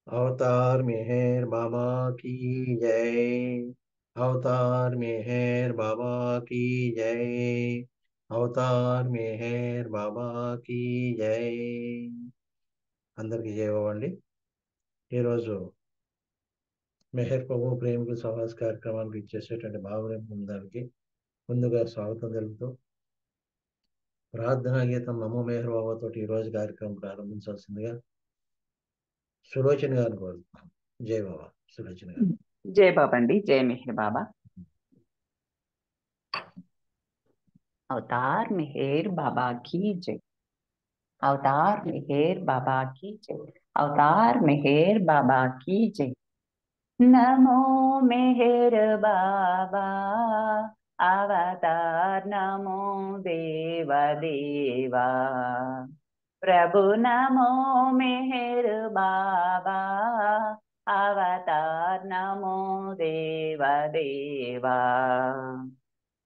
अवतार मेहर बाबा की जय। अवतार मेहर बाबा की जय। अवतार मेहर बाबा की జై. అందరికీ జయవండి. ఈరోజు మెహర్ ప్రభు ప్రేమికుల సమాజ్ కార్యక్రమానికి ఇచ్చేసేటువంటి భావనకి ముందుగా స్వాగతం తెలుపుతూ ప్రార్థనా గీతం నమో మెహర్ బాబా తోటి ఈరోజు కార్యక్రమం ప్రారంభించాల్సిందిగా సులోచన గారిని కోరుతున్నాం. జై బాబా. సులోచన గారు. जय बाबंडी, जय मेहर बाबा। अवतार मेहर बाबा की जय। अवतार मेहर बाबा की जय। अवतार मेहर बाबा की जय। नमो मेहर बाबा अवतार नमो देव देवा। प्रभु नमो मेहर बाबा अवतार नमो देव देवा।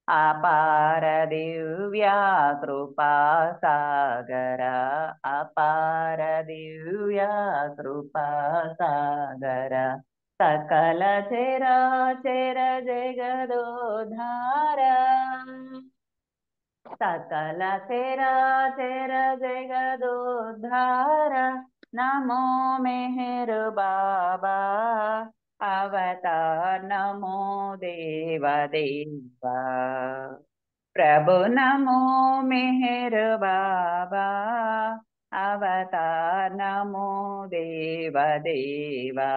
अपार दिव्या कृपा सागर अपार दिव्या कृपा सागर सकल चराचर जगदोद्धार सकल चराचर जगदोद्धार नमो मेहर बाबा अवतार नमो देव देवा। प्रभु नमो मेहर बाबा अवतार नमो देव देवा।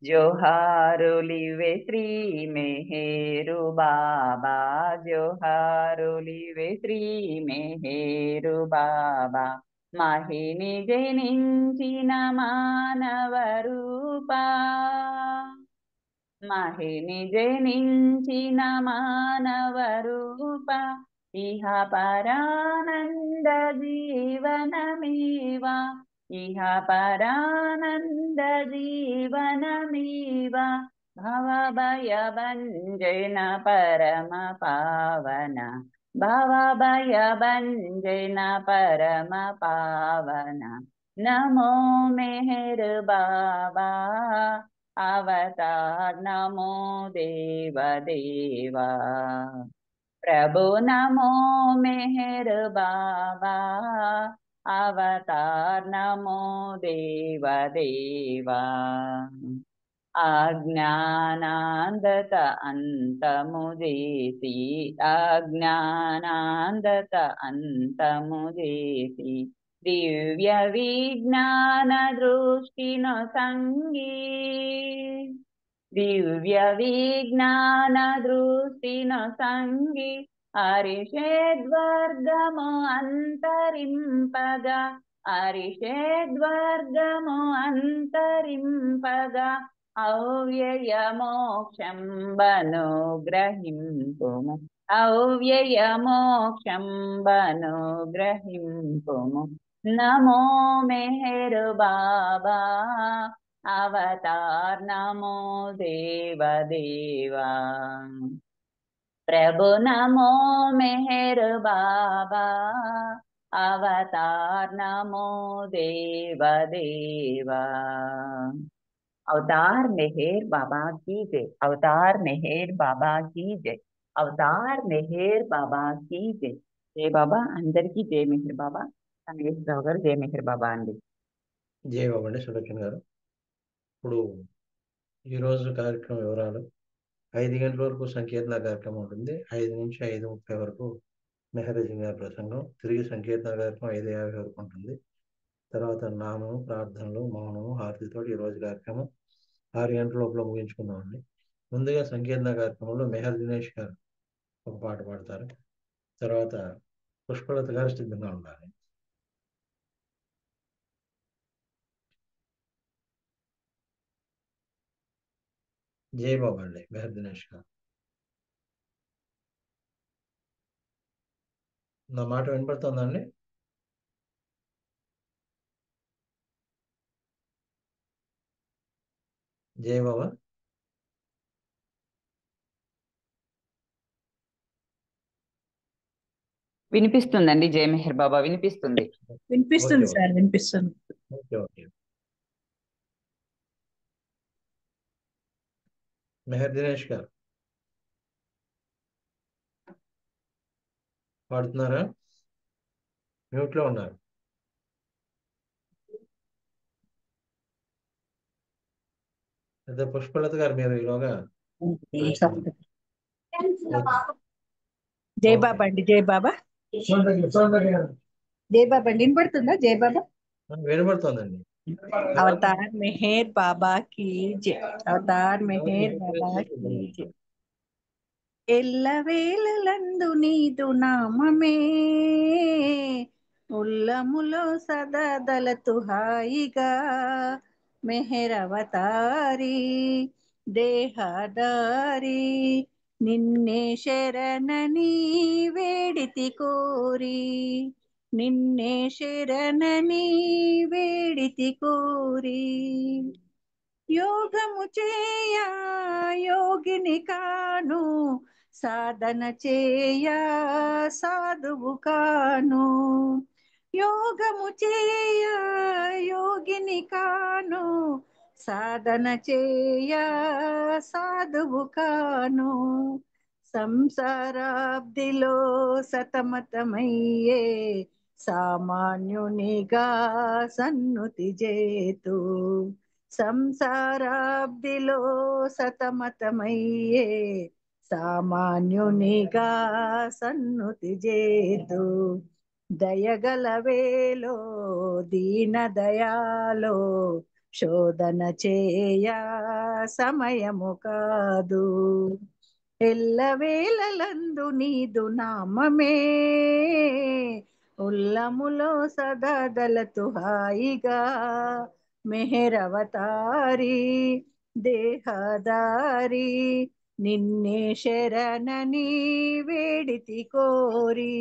जोहारुलिवे श्री मेहेरु बाबा जोहारुलिवे श्री मेहेरु बाबा। महिनि जनिंचिन मानव रूपा महिनि जनिंचिन मानव रूपा इह परानंद जीवनमेवा इह परानंद जीवनमेवा। भवभयभञ्जन परम पावन भवभयभञ्जन परम पावन नमो मेहर बाबा अवतार नमो देव देवा। प्रभु नमो मेहर बाबा अवतार नमो देव देवा। अज्ञानांदत अंतमुजेसी अज्ञानांदत अंतमुजेसी दिव्य विज्ञान दृष्टिनो संगी दिव्य विज्ञान दृष्टिनो संगी अरिषेद्वर्गमो अंतरिंपगा अरिषेद्वर्गमो अंतरिंपगा अव्ययमोक्षं बनुग्रहिंपुमु अव्ययमोक्षं बनुग्रहिंपुमु। नमो मेहर बाबा अवतार नमो देव देवा। प्रभु नमो मेहर बाबा अवतार नमो देव देवा। अवतार मेहर बाबा की जय। अवतार मेहर बाबा की जय। अवतार मेहर बाबा की जय। जय बाबा अंदरिकी जय मेहर बाबा నాగేశ్వరరావు గారు జయ మెహర్ బాబా అండి. జై బాబా అండి. సులోచన గారు. ఇప్పుడు ఈరోజు కార్యక్రమం వివరాలు: 5 గంటల వరకు సంకీర్తన కార్యక్రమం ఉంటుంది. 5 నుంచి 5:30 వరకు మెహరజీ గారి ప్రసంగం. తిరిగి సంకీర్తన కార్యక్రమం 5:50 వరకు ఉంటుంది. తర్వాత నామము, ప్రార్థనలు, మౌనము, హారతితో ఈరోజు కార్యక్రమం 6 గంటల లోపల ముగించుకుందామండి. ముందుగా సంకీర్తన కార్యక్రమంలో మెహర్ దినేష్ గారు ఒక పాట పాడతారు. తర్వాత పుష్పలత గారు సిద్ధంగా ఉండాలి. జై బాబా అండి. మెహర్ దినేష్ గారు, నా మాట వినపడుతుందండి? జై బాబా. వినిపిస్తుందండి జయ మెహర్ బాబా, వినిపిస్తుంది. వినిపిస్తుంది సార్, వినిపిస్తుంది. Okay okay. మెహర్ దినేష్ గారు పాడుతున్నారా? మ్యూట్ లో ఉన్నారు. అదే పుష్పలత గారు మీరు ఈలోగా పాడుతున్నారు. ఓకే జై ఓకే. బాబా అండి, జై బాబా. జై బాబా అండి, వినపడుతుందా? జై బాబా. వినబడుతోందండి. తర్వాత అవతార్ మెహర్ బాబా की जय, అవతార్ తర్వాత మెహర్ మెహర్ బాబా దినేష్ గారు की విన్నాం. जय. ఎల్లవేళలందు నీదు నామమే, ఉల్లములో సదాదలతు హాయిగా, మెహర్ అవతారి దేహదారి, నిన్నే శరణని వేడితి కోరి, నిన్నే శరణని వేడితి కోరి. యోగము చేయ యోగిని కాను, సాధన చేయ సాధువు కాను. యోగము చేయ యోగిని కాను, సాధన చేయ సాధువు కాను. సంసారాబ్దిలో సతమతమయ్యే, సామాన్యునిగా సన్నుతి చేతు. సంసారాబ్దిలో సతమతమయ్యే, సామాన్యునిగా సన్నుతి చేతు. దయగలవేలో దీన దయాలో, శోధన చేయ సమయము కాదు. ఎల్లవేళలందు నీదు నామమే, ఉల్లములో సదాదలతు హాయిగా, మెహర్ అవతారి దేహదారి, నిన్నే శరణని వేడితి కోరి,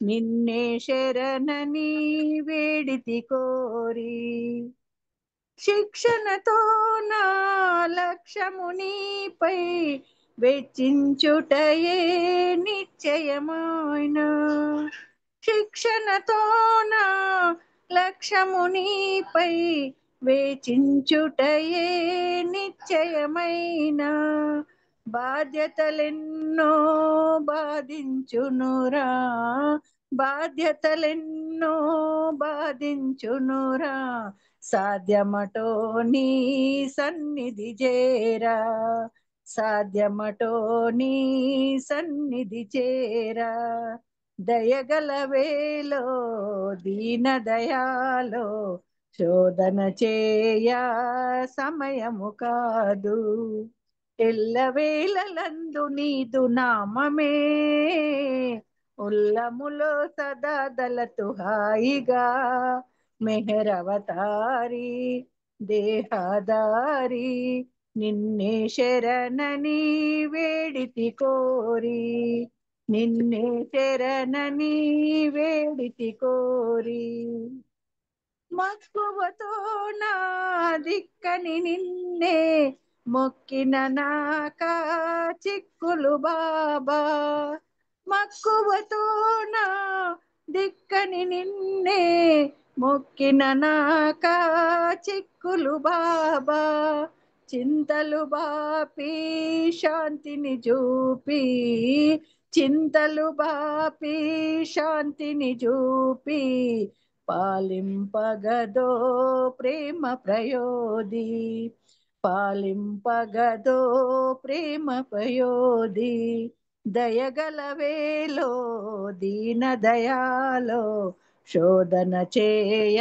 నిన్నే శరణని వేడితి కోరి. శిక్షణతో నా లక్ష్యము నీపై వెచ్చించుటయే నిశ్చయమైన, శిక్షణతో నా లక్ష్యము నీపై వేచించుటయే నిశ్చయమైన. బాధ్యతలెన్నో బాధించునురా, బాధ్యతలెన్నో బాధించునురా, సాధ్యమటో నీ సన్నిధి చేరా, సాధ్యమటో నీ సన్నిధి చేరా. దయగలవేలో దీన దయాలో, శోధన చేయ సమయము కాదు. ఎల్లవేళలందు నీదు నామమే, ఉల్లములో సదాదలతు హాయిగా, మెహర్ అవతారి దేహదారి, నిన్నే శరణని వేడితి కోరి, నిన్నే శరణని వేడితి కోరి. మక్కువతో నా దిక్కని నిన్నే మొక్కిన నాకా చిక్కులు బాబా, మక్కువతో నా దిక్కని నిన్నే మొక్కిన నాకా చిక్కులు బాబా. చింతలు బాపి శాంతిని చూపి, చింతలు బాపి శాంతిని చూపి, పాలింపగదో ప్రేమ ప్రయోది, పాలింపగదో ప్రేమ ప్రయోది. దయగలవేలో దీన దయాలో, శోధన చేయ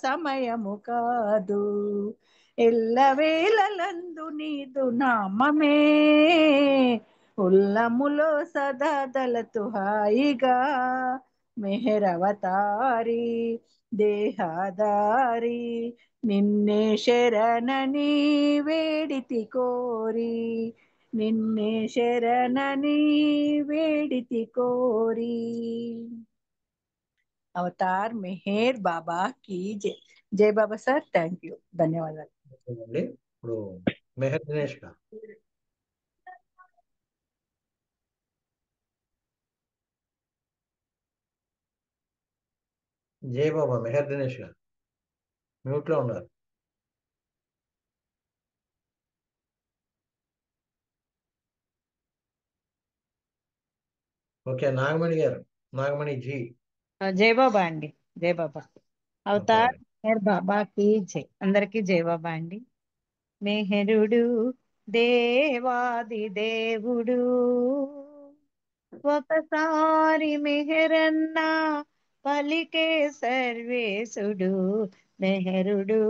సమయము కాదు. ఎల్లవేళలందు నీదు నామమే, ఉల్లములో సదాదలతు హాయిగా, మెహర్ అవతారి దేహదారి, నిన్నే శరణని వేడితి కోరి, నిన్నే శరణని వేడితి కోరి. అవతార్ మెహర్ బాబా की जय. జై బాబా సార్, థ్యాంక్ యూ, ధన్యవాదాలు. అండి ఇప్పుడు మెహర్ దినేష్ గారు జై బాబా. మెహర్ దినేష్ గారు మ్యూట్ లో ఉన్నారు. ఓకే, నాగమణి గారు, నాగమణి జీ. జై బాబా అండి. జై బాబా. అవతార్ పాడండి. మెహర్ బాబాకి జై. అందరికీ జై బాబా అండి. మెహరుడు దేవాది దేవుడు, ఒకసారి మెహరన్న పలికే సర్వేశుడు. మెహరుడు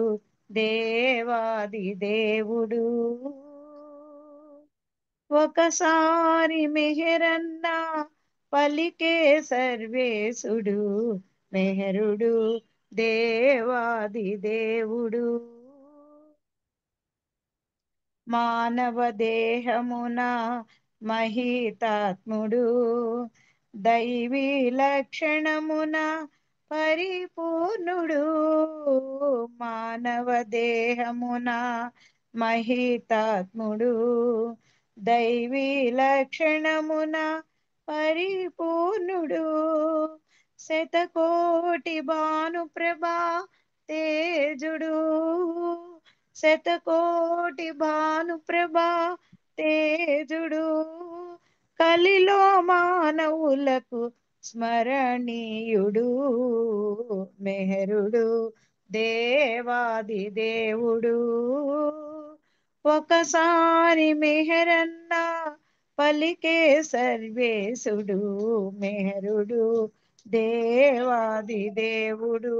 దేవాది దేవుడు, ఒకసారి మెహరన్న పలికే సర్వేశుడు. మెహరుడు దేవాది దేవుడు, మానవ దేహమున మహితాత్ముడు, దైవీ లక్షణమున పరిపూర్ణుడు. మానవ దేహమున మహితాత్ముడు, దైవీ లక్షణమున పరిపూర్ణుడు. శతకోటి భానుప్రభా తేజుడు, శతకోటి భానుప్రభా తేజుడు. కలిలో మానవులకు స్మరణీయుడు. మెహరుడు దేవాది దేవుడు, ఒకసారి మెహరన్న పలికే సర్వేశుడు. మెహరుడు దేవాది దేవుడు,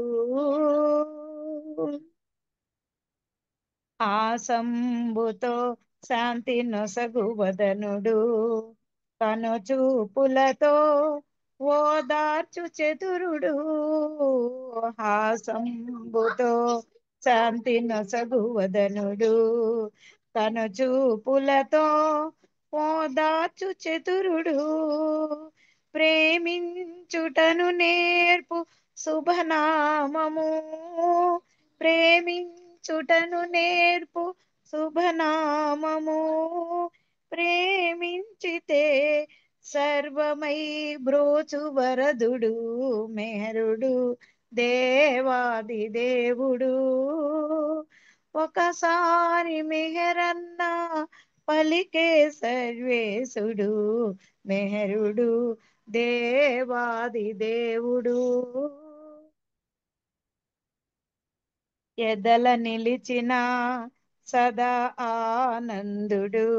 ఆసంబుతో శాంతి నొసగు వదనుడు, కనుచూపులతో ఓదార్చు చతురుడు. హాసంబుతో శాంతి నొసగు వదనుడు, కనుచూపులతో ఓదార్చు చతురుడు. ప్రేమించుటను నేర్పు శుభనామము, ప్రేమించుటను నేర్పు శుభనామము. ప్రేమించితే సర్వమై బ్రోచు వరదుడు. మెహరుడు దేవాది దేవుడు, ఒకసారి మెహరన్న పలికే సర్వేశుడు. మెహరుడు దేవాది దేవుడు, ఎదల నిలిచిన సదా ఆనందుడు,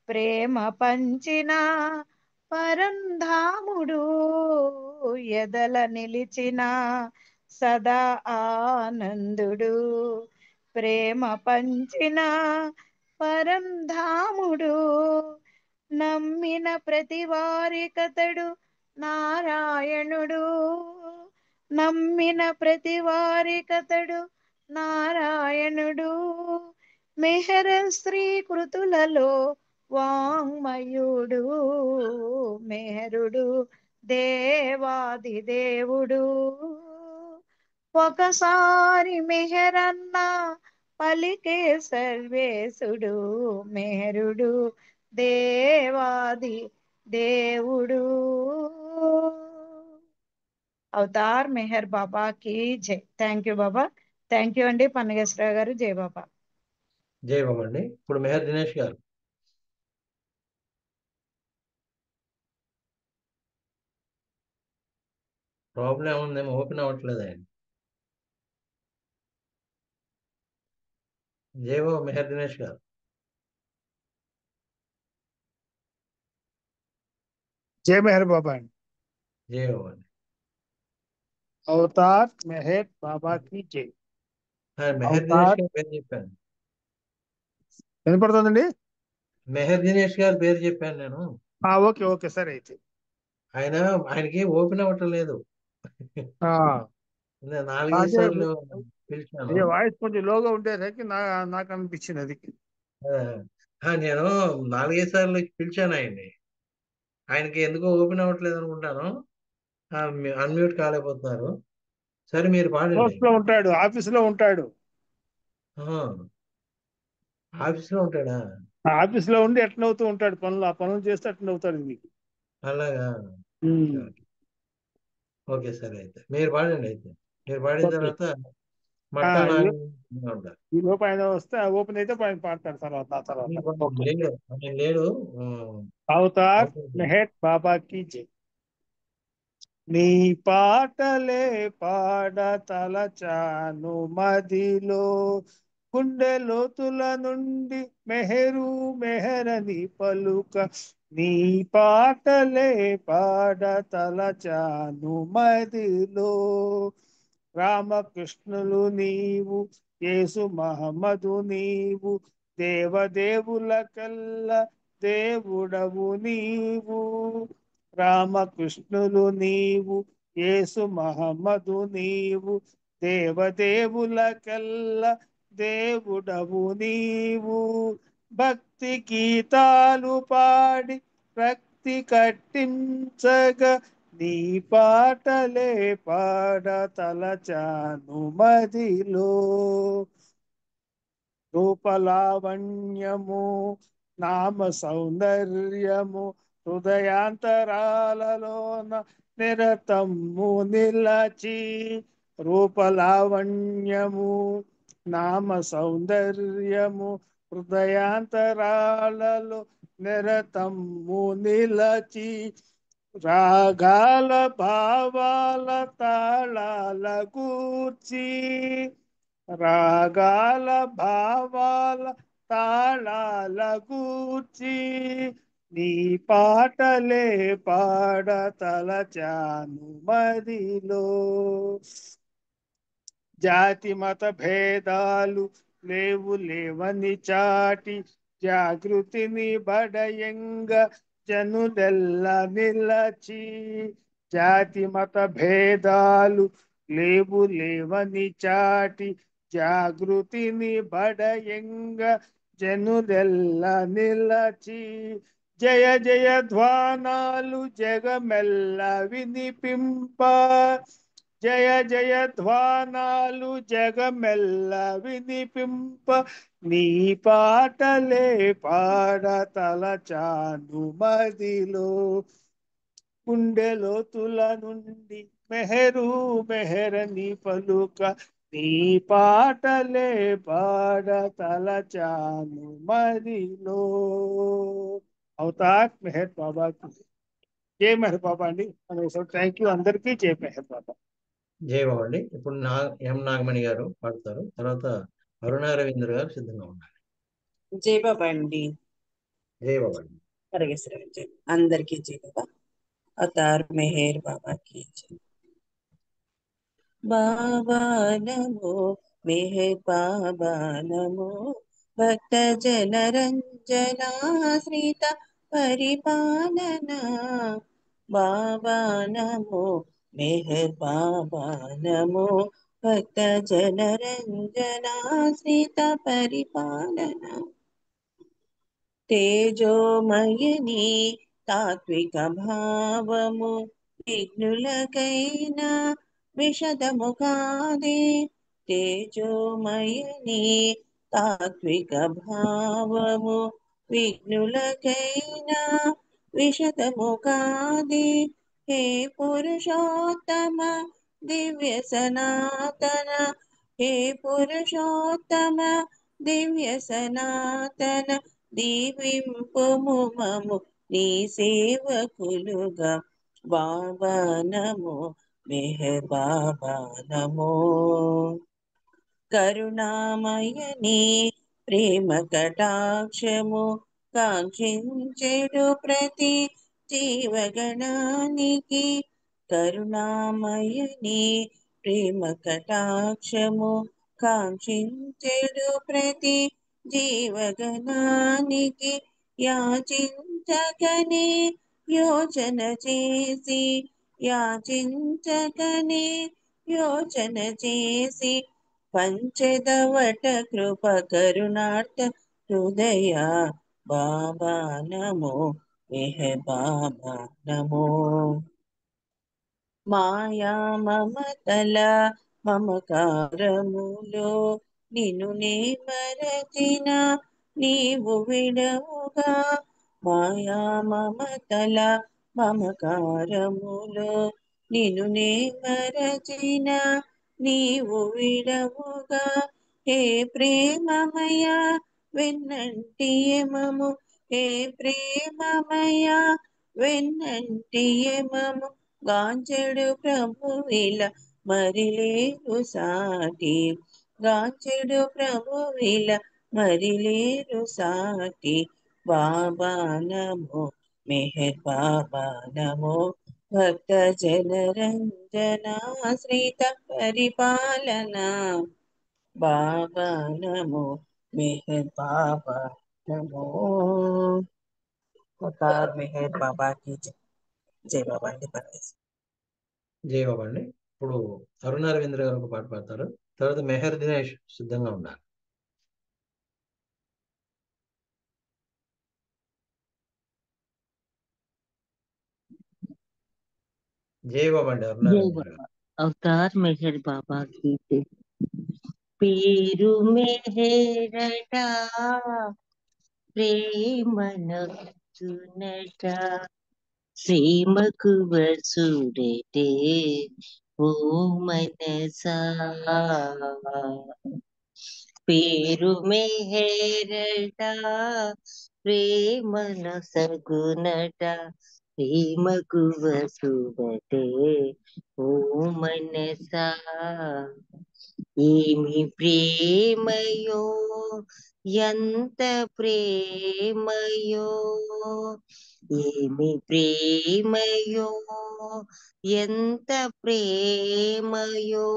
ప్రేమ పంచిన పరంధాముడు. ఎదల నిలిచిన సదా ఆనందుడు, ప్రేమ పంచిన పరంధాముడు. నమ్మిన ప్రతి వారికతడు నారాయణుడు, నమ్మిన ప్రతి వారికతడు నారాయణుడు. మెహర స్త్రీ కృతులలో వాంగ్మయుడు. మెహరుడు దేవాది దేవుడు, ఒకసారి మెహరన్న పలికే సర్వేశుడు. మెహరుడు దేవాది దేవుడు. అవతార్ మెహర్ బాబాకి జై. Thank you Baba. Thank you అండి పన్నగేశ్వరరావు గారు. జై బాబా. జై బాబా అండి. ఇప్పుడు మెహర్ దినేష్ గారు. ప్రాబ్లం ఏముందేమో, ఓపెన్ అవ్వట్లేదు ఆయన. జై బాబా మెహర్ దినేష్ గారు. जय मेहर बाबा అండి. జై బాబా అండి. అవతార్ మెహర్ బాబా की జై. మెహర్ దినేష్ గారి పేరు చెప్పాను. వినపడుతుందండి? మెహర్ దినేష్ గారి పేరు చెప్పాను నేను. ఓకే ఓకే సరే అయితే. ఆయనకి ఓపెన్ అవ్వటం లేదు. ఆ, 4-5 అదే సార్లు పిలిచాను. మీ వాయిస్ కొంచెం లోగా ఉండేసరికి నాకు అనిపించింది అది. నేను 4-5 సార్లు పిలిచాను ఆయన్ని. ఆయనకి ఎందుకో ఓపెన్ అవ్వట్లేదు అనుకుంటాను. అన్మ్యూట్ కాలేకపోతున్నారు. సరే మీరు పాడండి. పోస్ట్ లో ఉంటాడు, ఆఫీస్ లో ఉంటాడు. ఆఫీస్ లో ఉంటాడా? ఆఫీస్ లో ఉండి ఎట్లా అవుతూ ఉంటాడు, ఆ పనులు చేస్తే అట్లా అవుతాడు మీకు. అలాగా. ఓకే సరే, అయితే మీరు పాడండి. అయితే మీరు పాడిన ఓకే. తర్వాత మట్టా ఈ నాగేంద్ర ఉంటారు. ఈ లోపు ఆయన వస్తే ఓపెన్ అయితే ఆయన పాడతాడు తర్వాత ఆ తర్వాత. మీకు ఓకే. లేడు ఆయన లేడు. అవతార్ అవుతుంది. మెహర్ బాబా की जय. నీ పాటలే పాడ తలచాను మదిలో, గుండె లోతుల నుండి మెహరు మెహరని పలుక. నీ పాటలే పాడ తలచాను మదిలో, రామకృష్ణులు నీవు, యేసు మహమ్మదు నీవు, దేవదేవుల కల్ల దేవుడవు నీవు. రామకృష్ణులు నీవు, యేసు మహమ్మదు నీవు, దేవదేవుల కల్ల దేవుడవు నీవు. భక్తి గీతాలు పాడి రక్తి కట్టించగా, నీ పాటలే పాడ తలచాను మదిలో. రూపలావణ్యము నామ సౌందర్యము హృదయాంతరాలలోన నిరతము నిలచి. రూపలావణ్యము నామ సౌందర్యము హృదయాంతరాలలో నిరతము నిలచి. రాగాల భావాల తాళాల కూర్చి, రాగాల భావాల తాళాల కూర్చి, నీ పాటలే పాడ తలచాను మదిలో. జాతి మత భేదాలు లేవు లేవని చాటి, జాగృతిని బడయంగ జనులెల్ల నిలచి. జాతి మత భేదాలు లేవు లేవని చాటి, జాగృతిని బడయంగ జనులెల్ల నిలచి. జయ జయ ధ్వానాలు జగమెల్ల వినిపింప, జయ జయ ధ్వానాలు జగమెల్ల వినిపింప. నీ పాటలే పాడ తలచాను మదిలో, గుండె లోతుల నుండి మెహరు మెహరని పలుక. నీ పాటలే పాడ తలచాను మదిలో. అవతార్ మెహర్ బాబాకి జై మెహర్ బాబా అండి. థ్యాంక్ యూ అందరికీ. జై మెహర్ బాబా. జై బాబు అండి. ఇప్పుడు ఎం నాగమణి గారు పాడతారు. తర్వాత అరుణ రవీంద్ర గారు సిద్ధంగా ఉన్నారు. జై బాబా అండి. జై బాబు అండి. అడిగేశ్వర అందరికీ జై బాబా. అవతార్ మెహర్ బాబాకి జై. బాబా నమో మెహర్ బాబా నమో, భక్త జన రంజనాశ్రిత పరిపాలన. బాబా నమో మెహర్ బాబా నమో, భక్త జన రంజనాశ్రిత పరిపాలన. తేజోమయని తాత్విక భావము విఘ్నులకైనా విషదము కాదే. తేజోమయని తాత్విక భావము విఘ్నులకైనా విషదము కాదే. హే పురుషోత్తమ దివ్య సనాతన, హే పురుషోత్తమ దివ్య సనాతన, దీవింపుము మము నీ సేవకులుగా. బాబా నమో మెహర్ బాబా నమో. కరుణామయని ప్రేమ కటాక్షము కాంక్షించెడు ప్రతి జీవగణానికి. కరుణామయని ప్రేమ కటాక్షము కాంక్షించెడు ప్రతి జీవగణానికి. యాచించకనే యోచన చేసి, యాచించకనే యోచన చేసి, పంచదవట కృప కరుణార్థ హృదయ. బాబా నమో మెహర్ బాబా నమో. మాయా మమతల మమకారములో నిన్ను నే మరచిన నీవు విడవుగా. మాయా మమతల మమకారములో నిన్ను నే మరచిన నీవు విడవుగా హే ప్రేమమయ వెన్నంటి యమము హే ప్రేమమయ వెన్నంటి యమము గాంచెడు ప్రభువిల మరిలేరు సాటి గాంచెడు ప్రభువిల మరిలేరు సాటి బాబా నమో మెహర్ బాబా నమో భక్త జనరంజనాశ్రిత పరిపాలన బాబా నమో మెహర్ బాబా నమో అవతార్ మెహర్ బాబా కి జై. జై బాబా అండి పరమేశ్వర. జై బాబా అండి. ఇప్పుడు అరుణ రవీంద్ర గారు ఒక పాట పాడతారు. తర్వాత మెహర్ దినేష్ సిద్ధంగా ఉన్నారు. జై బాబా అండి అరుణ जय రవీంద్ర గారు. बाबा अवतार मेहर बाबा की जय। పేరు మెహరట ప్రేమనొచ్చునట ప్రేమకు వసుడటే ఓ మనసా పేరు మెహరట ప్రేమనొసగునట ప్రేమకు వసుడటే ఓ మనసా ఏమి ప్రేమయో ఎంత ప్రేమయో ఏమి ప్రేమయో ఎంత ప్రేమయో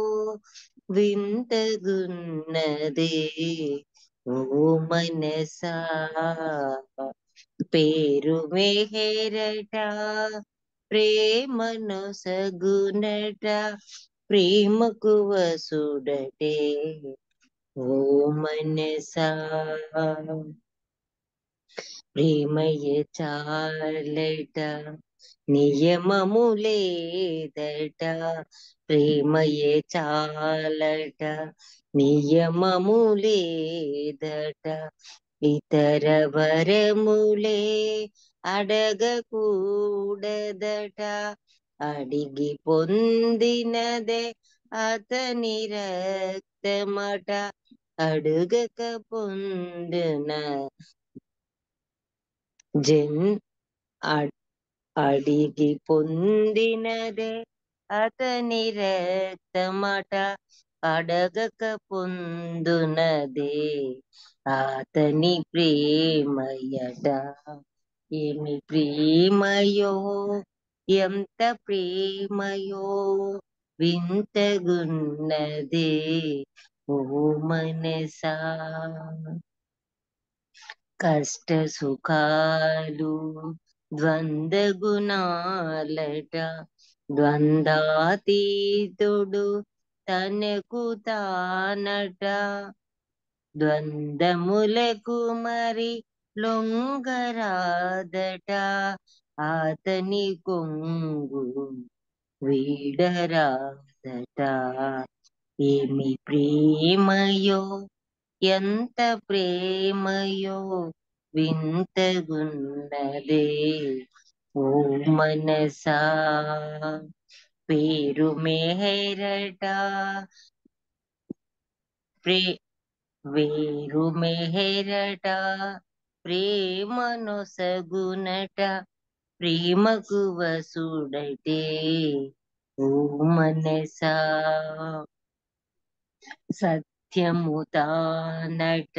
వింతగున్నదే ఓ మనసా పేరు మెహరట ప్రేమనొసగునట ప్రేమకు వసుడటే ఓ మనసా ప్రేమయే చాలట నియమము లేదట ప్రేమయే చాలట నియమము లేదట ఇతర వరములే అడగకూడదట అడిగి పొందినదే అతని రక్తమట అడుగక పొందిన జన్ అడిగి పొందినదే అతని రక్తమట అడగక పొందునదే అతని ప్రేమయట ఏమి ప్రేమయో ఎంత ప్రేమయో వింతగున్నదే ఓ మనసా కష్ట సుఖాలు ద్వంద్వ గుణాలట ద్వంద్వాతీతుడు తనకు తానట ద్వంద్వములకు మరి లొంగరాదట అతని కొంగు వీడరాదట ఏమి ప్రేమయో ఎంత ప్రేమయో వింతగున్నదే ఓ మనసా పేరు మెహరట వేరు మెహరట ప్రేమనొసగునట ప్రేమకు వసుడటే ఓ మనసా సత్యము తానట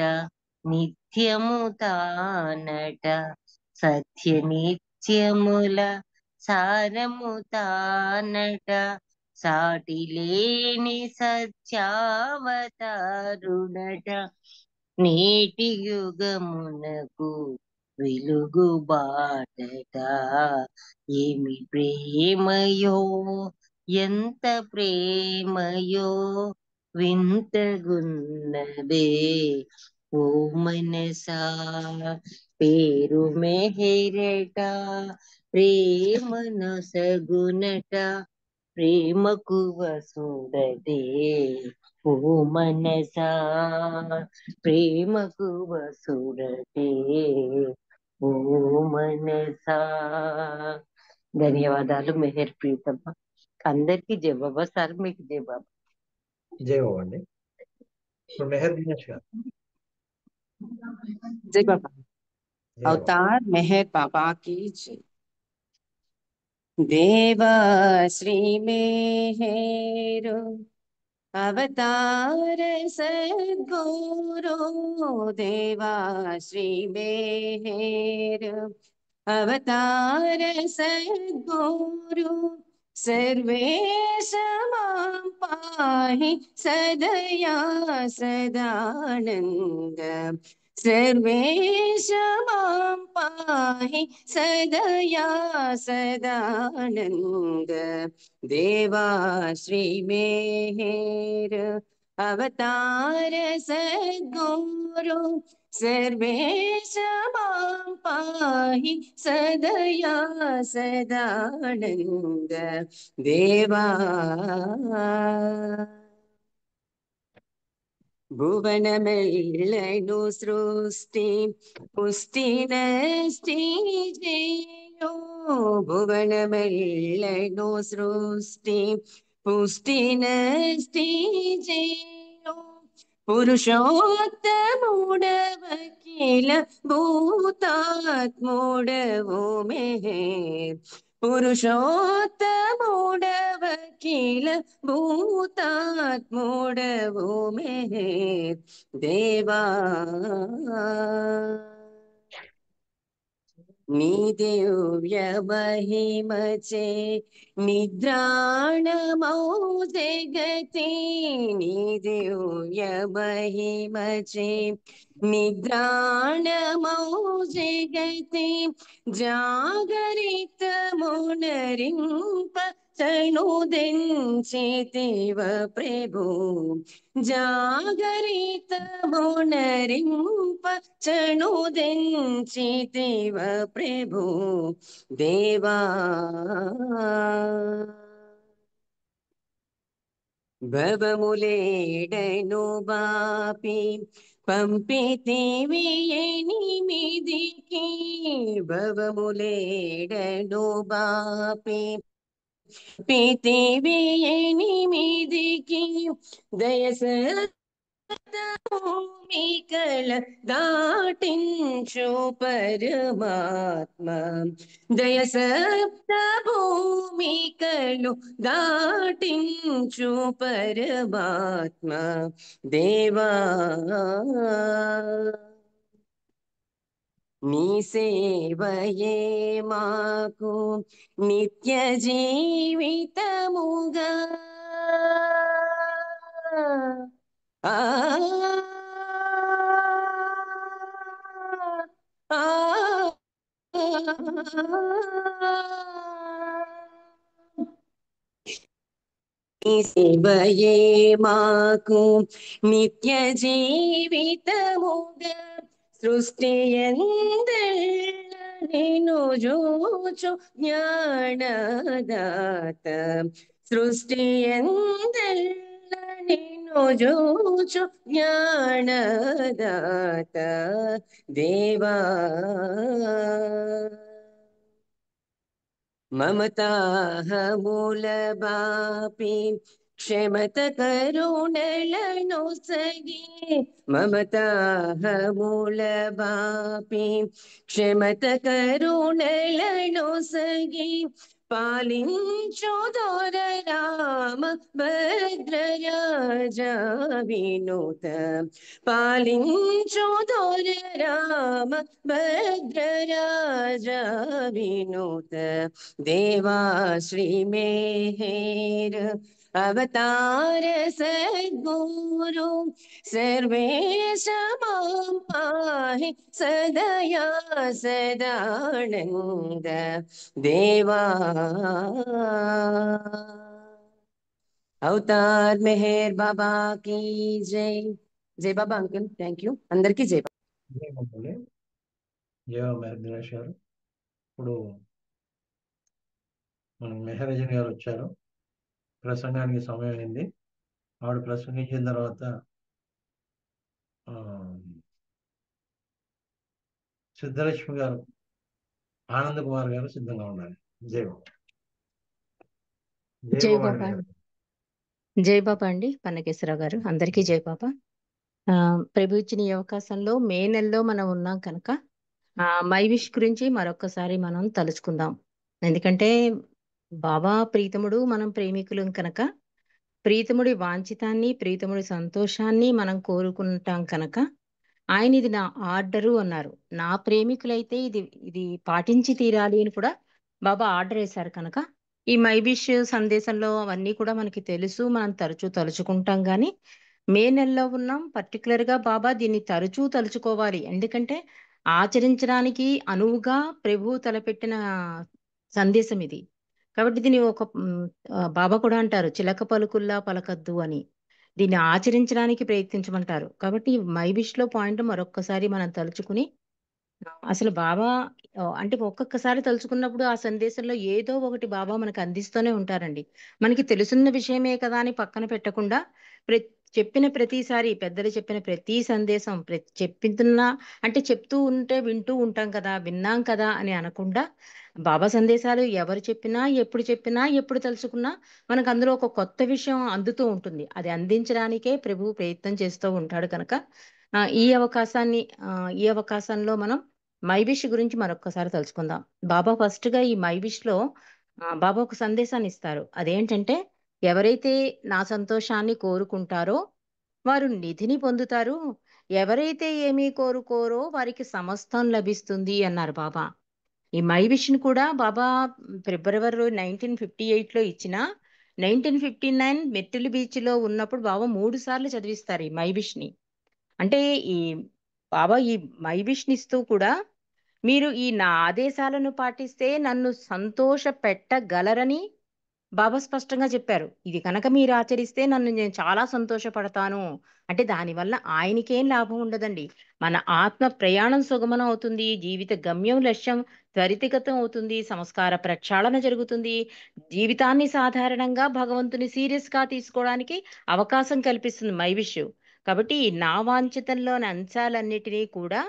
నిత్యము తానట సత్య నిత్యముల సారము తానట సాటి లేని సత్యావతారుడట నేటి యుగమునకు వెలుగు బాటట ఏమి ప్రేమయో ఎంత ప్రేమయో వింతగున్నదే ఓ మనసా పేరు మెహరట ప్రేమనొసగునట ప్రేమకు వసుడటే ఓ మనసా ప్రేమకు వసుడటే ఓ మనసా. ధన్యవాదాలు మెహర్ ప్రీతమ్మ. అందరికీ జై బాబా సార్, మీకు జై బాబా. జై బాబా అండి. ఇప్పుడు మెహర్ దినేష్ గారు. जय बाबा। జై బాబా. अवतार मेहर बाबा की जय। देवा श्री मेहर अवतार सद्गुरु, देवा श्री मेहर अवतार सद्गुरु, सर्वेश मां पाहि सदया सदानंद, सर्वेश मां पाहि सदया सदानंद, देवा श्री मेहर अवतार सद्गुरु, सर्वेश मां पाहि सदया सदानंद, देवा भुवनमेल्लनु सृष्टि पुष्टि नष्टि जयो, भुवनमेल्लनु सृष्टि पुष्टि नष्टि जयो, पुरुषोत्तमुडवकील भूतात्मुडवो मेहेर, पुरुषोत्तमुडवकील भूतात्मुडवो मेहेर, देवा నీ దివ్య మహిమచే నిద్రాణమౌ జగతి, నీ దివ్య మహిమచే నిద్రాణమౌ జగతి, జాగరిత మునరింప చణుదెంచితివ ప్రభు, జాగరిత మునరింప చణుదెంచితివ ప్రభు, దేవా భవములేడను బాపి పంపితివి ఎనిమిదికి, భవములేడను బాపి పితివి ఎనిమిదికి, దయస భూమికల దాటించు పరమాత్మ, దయ సప్త భూమికలు దాటించు పరమాత్మ, దేవా నీ సేవయే మాకు నిత్య జీవితముగా, ఆ ఆ నీ సేవయే మాకు నిత్య జీవితముగా, సృష్టి ఎందెల్ల నిన్ను జూచు జ్ఞానదాత, సృష్టి ఎందెల్ల నిన్ను జూచు జ్ఞానదాత, దేవా మమతాహముల బాపి క్షమత కరుణలను సగి, మమతాహముల బాపి క్షమత కరుణలను సగి, పాలించు దొర రామ భద్రరాజ వినుత, పాలించు దొర రామ భద్రరాజ వినుత, देवा श्री मेहर अवतार सद्गुरु, सर्वेश मां पाहि सदया सदानंद, देवा अवतार मेहर बाबा की जय। जय बाबा अंकल, थैंक यू अंदर की जय। జై బాబా అండి. జై బాబా మెహర్ దినేష్ గారు. ఇప్పుడు మన మెహరజన్ గారు వచ్చారు. ప్రసంగానికి సమయం అయింది. ఆవిడ ప్రసంగించిన తర్వాత ఆ, సిద్ధలక్ష్మి గారు, ఆనంద్ కుమార్ గారు సిద్ధంగా ఉండాలి. జై బాబా. జై జై బాబా బాబా అండి. జై బాబా అండి పన్నకేశ్వరరావు గారు, అందరికీ జై బాబా. ప్రభు ఇచ్చిన ఈ అవకాశంలో మే నెలలో మనం ఉన్నాం కనుక మై విష్ గురించి మరొకసారి మనం తలుచుకుందాం. ఎందుకంటే బాబా ప్రీతముడు, మనం ప్రేమికులం కనుక ప్రీతముడి వాంఛితాన్ని, ప్రీతముడి సంతోషాన్ని మనం కోరుకుంటాం కనుక ఆయన ఇది నా ఆర్డరు అన్నారు. నా ప్రేమికులైతే ఇది ఇది పాటించి తీరాలి అని కూడా బాబా ఆర్డర్ వేశారు కనుక ఈ మై విష్ సందేశంలో అవన్నీ కూడా మనకి తెలుసు, మనం తరచూ తలుచుకుంటాం. కానీ మే నెలలో ఉన్నాం, పర్టికులర్ గా బాబా దీన్ని తరచూ తలుచుకోవాలి. ఎందుకంటే ఆచరించడానికి అనువుగా ప్రభు తలపెట్టిన సందేశం ఇది. కాబట్టి దీన్ని బాబా కూడా అంటారు, చిలక పలుకుల్లా పలకద్దు అని. దీన్ని ఆచరించడానికి ప్రయత్నించమంటారు. కాబట్టి మై విష్ లో పాయింట్ మరొక్కసారి మనం తలుచుకుని అసలు బాబా అంటే ఒక్కొక్కసారి తలుచుకున్నప్పుడు ఆ సందేశంలో ఏదో ఒకటి బాబా మనకు అందిస్తూనే ఉంటారండి. మనకి తెలుసున్న విషయమే కదా అని పక్కన పెట్టకుండా చెప్పిన ప్రతిసారి పెద్దలు చెప్పిన ప్రతి సందేశం చెప్తున్నా అంటే చెప్తూ ఉంటే వింటూ ఉంటాం కదా, విన్నాం కదా అని అనకుండా బాబా సందేశాలు ఎవరు చెప్పినా, ఎప్పుడు తలుచుకున్నా మనకు అందులో ఒక కొత్త విషయం అందుతూ ఉంటుంది. అది అందించడానికే ప్రభు ప్రయత్నం చేస్తూ ఉంటాడు కనుక ఈ అవకాశంలో మనం మై విష్ గురించి మరొక్కసారి తలుచుకుందాం. బాబా ఫస్ట్ గా ఈ మై విష్ లో బాబా ఒక సందేశాన్ని ఇస్తారు. అదేంటంటే, ఎవరైతే నా సంతోషాన్ని కోరుకుంటారో వారు నిధిని పొందుతారు, ఎవరైతే ఏమీ కోరుకోరో వారికి సమస్తం లభిస్తుంది అన్నారు బాబా. ఈ మై విష్ ని కూడా బాబా ఫిబ్రవరి 1958 లో ఇచ్చిన 1959 మెట్టిలి బీచ్ లో ఉన్నప్పుడు బాబా 3 సార్లు చదివిస్తారు ఈ మై విష్ ని. అంటే ఈ బాబా ఈ మై విష్ ని ఇస్తూ కూడా మీరు ఈ నా ఆదేశాలను పాటిస్తే నన్ను సంతోష పెట్టగలరని బాబా స్పష్టంగా చెప్పారు. ఇది కనుక మీరు ఆచరిస్తే నేను చాలా సంతోషపడతాను. అంటే దానివల్ల ఆయనకేం లాభం ఉండదండి. మన ఆత్మ ప్రయాణం సుగమనం అవుతుంది, జీవిత గమ్యం లక్ష్యం త్వరితగతం అవుతుంది, సంస్కార ప్రక్షాళన జరుగుతుంది, జీవితాన్ని సాధారణంగా భగవంతుని సీరియస్ గా తీసుకోవడానికి అవకాశం కల్పిస్తుంది మై విష్. కాబట్టి నా వాంఛితంలోని అంశాలన్నిటినీ కూడా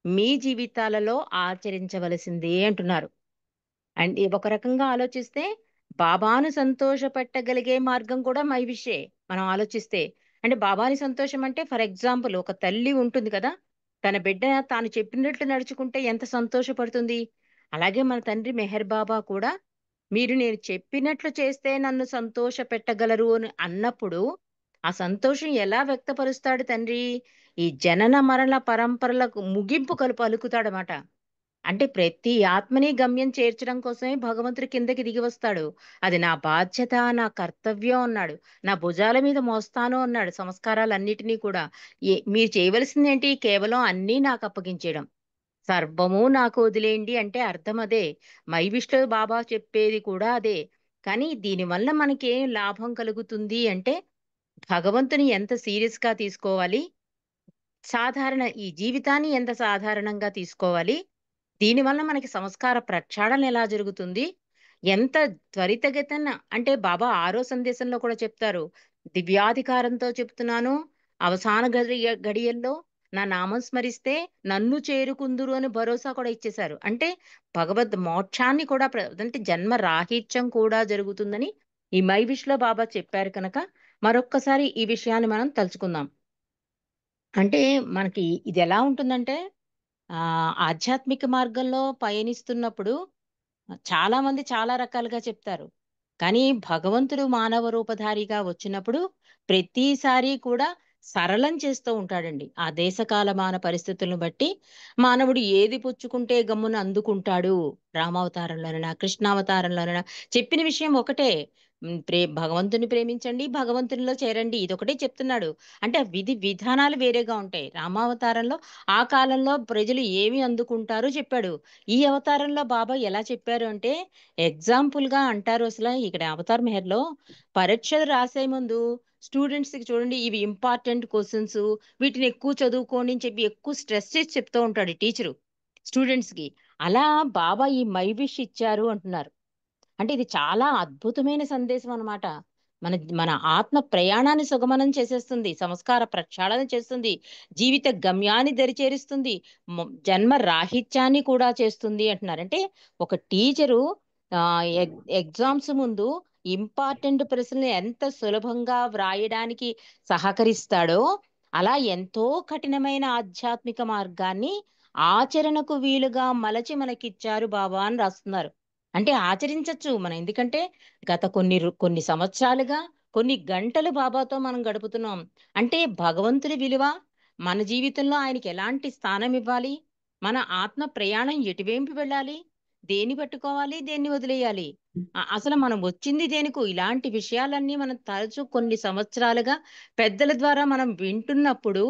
మీ జీవితాలలో ఆచరించవలసిందే అంటున్నారు. అండ్ ఒక రకంగా ఆలోచిస్తే బాబాను సంతోషపెట్టగలిగే మార్గం కూడా మై విషే. మనం ఆలోచిస్తే అంటే బాబాని సంతోషం అంటే, ఫర్ ఎగ్జాంపుల్ ఒక తల్లి ఉంటుంది కదా, తన బిడ్డ తాను చెప్పినట్లు నడుచుకుంటే ఎంత సంతోషపడుతుంది. అలాగే మన తండ్రి మెహర్ బాబా కూడా మీరు నేను చెప్పినట్లు చేస్తే నన్ను సంతోష పెట్టగలరు అని అన్నప్పుడు ఆ సంతోషం ఎలా వ్యక్తపరుస్తాడు తండ్రి? ఈ జనన మరణ పరంపరలకు ముగింపు పలుకుతాడనమాట. అంటే ప్రతి ఆత్మని గమ్యం చేర్చడం కోసమే భగవంతుడి కిందకి దిగి వస్తాడు. అది నా బాధ్యత, నా కర్తవ్యం అన్నాడు. నా భుజాల మీద మోస్తాను అన్నాడు సంస్కారాలన్నిటినీ కూడా. మీరు చేయవలసింది ఏంటి? కేవలం అన్నీ నాకు అప్పగించేయడం, సర్వము నాకు వదిలేయండి అంటే అర్థం అదే. మై విష్ణు బాబా చెప్పేది కూడా అదే. కానీ దీనివల్ల మనకి ఏం లాభం కలుగుతుంది అంటే, భగవంతుని ఎంత సీరియస్ గా తీసుకోవాలి, ఈ జీవితాన్ని ఎంత సాధారణంగా తీసుకోవాలి, దీనివల్ల మనకి సంస్కార ప్రక్షాళన ఎలా జరుగుతుంది, ఎంత త్వరితగతిన అంటే బాబా 6వ సందేశంలో కూడా చెప్తారు, దివ్యాధికారంతో చెప్తున్నాను, అవసాన గడియల్లో నా నామం స్మరిస్తే నన్ను చేరుకుందురు అని భరోసా కూడా ఇచ్చేశారు. అంటే భగవద్ మోక్షాన్ని కూడా అంటే జన్మ రాహిత్యం కూడా జరుగుతుందని ఈ మై విష్ లో బాబా చెప్పారు కనుక మరొక్కసారి ఈ విషయాన్ని మనం తలుచుకుందాం. అంటే మనకి ఇది ఎలా ఉంటుందంటే, ఆధ్యాత్మిక మార్గంలో పయనిస్తున్నప్పుడు చాలా మంది చాలా రకాలుగా చెప్తారు. కానీ భగవంతుడు మానవ రూపధారిగా వచ్చినప్పుడు ప్రతిసారి కూడా సరళం చేస్తూ ఉంటాడండి. ఆ దేశకాలమాన పరిస్థితులను బట్టి మానవుడు ఏది పుచ్చుకుంటే గమ్మున అందుకుంటాడు. రామావతారంలోనైనా కృష్ణావతారంలోనైనా చెప్పిన విషయం ఒకటే. భగవంతుని ప్రేమించండి, భగవంతునిలో చేరండి, ఇదొకటే చెప్తున్నాడు. అంటే విధి విధానాలు వేరేగా ఉంటాయి. రామావతారంలో ఆ కాలంలో ప్రజలు ఏమి అందుకుంటారో చెప్పాడు. ఈ అవతారంలో బాబా ఎలా చెప్పారు అంటే, ఎగ్జాంపుల్ గా అంటారు, అసలు ఇక్కడ అవతార్ మెహర్ లో పరీక్షలు రాసే ముందు స్టూడెంట్స్ కి చూడండి, ఇవి ఇంపార్టెంట్ క్వశ్చన్స్, వీటిని ఎక్కువ చదువుకోండి అని చెప్పి ఎక్కువ స్ట్రెస్ చేసి చెప్తూ ఉంటాడు టీచరు స్టూడెంట్స్ కి. అలా బాబా ఈ మై విష్ ఇచ్చారు అంటున్నారు. అంటే ఇది చాలా అద్భుతమైన సందేశం అన్నమాట. మన మన ఆత్మ ప్రయాణాన్ని సుగమనం చేసేస్తుంది, సంస్కార ప్రక్షాళన చేస్తుంది, జీవిత గమ్యాన్ని దరిచేరుస్తుంది, జన్మ రాహిత్యాన్ని కూడా చేస్తుంది అంటున్నారు. అంటే ఒక టీచరు ఎగ్జామ్స్ ముందు ఇంపార్టెంట్ ప్రశ్నలు ఎంత సులభంగా వ్రాయడానికి సహకరిస్తాడో అలా ఎంతో కఠినమైన ఆధ్యాత్మిక మార్గాన్ని ఆచరణకు వీలుగా మలచి మనకిచ్చారు బాబా అని రాస్తున్నారు. అంటే ఆచరించచ్చు మనం, ఎందుకంటే గత కొన్ని సంవత్సరాలుగా కొన్ని గంటలు బాబాతో మనం గడుపుతున్నాం. అంటే భగవంతుడి విలువ, మన జీవితంలో ఆయనకి ఎలాంటి స్థానం ఇవ్వాలి, మన ఆత్మ ప్రయాణం ఎటువైపు వెళ్ళాలి, దేన్ని పట్టుకోవాలి, దేన్ని వదిలేయాలి, అసలు మనం వచ్చింది దేనికో, ఇలాంటి విషయాలన్నీ మనం తరచూ కొన్ని సంవత్సరాలుగా పెద్దల ద్వారా మనం వింటున్నప్పుడు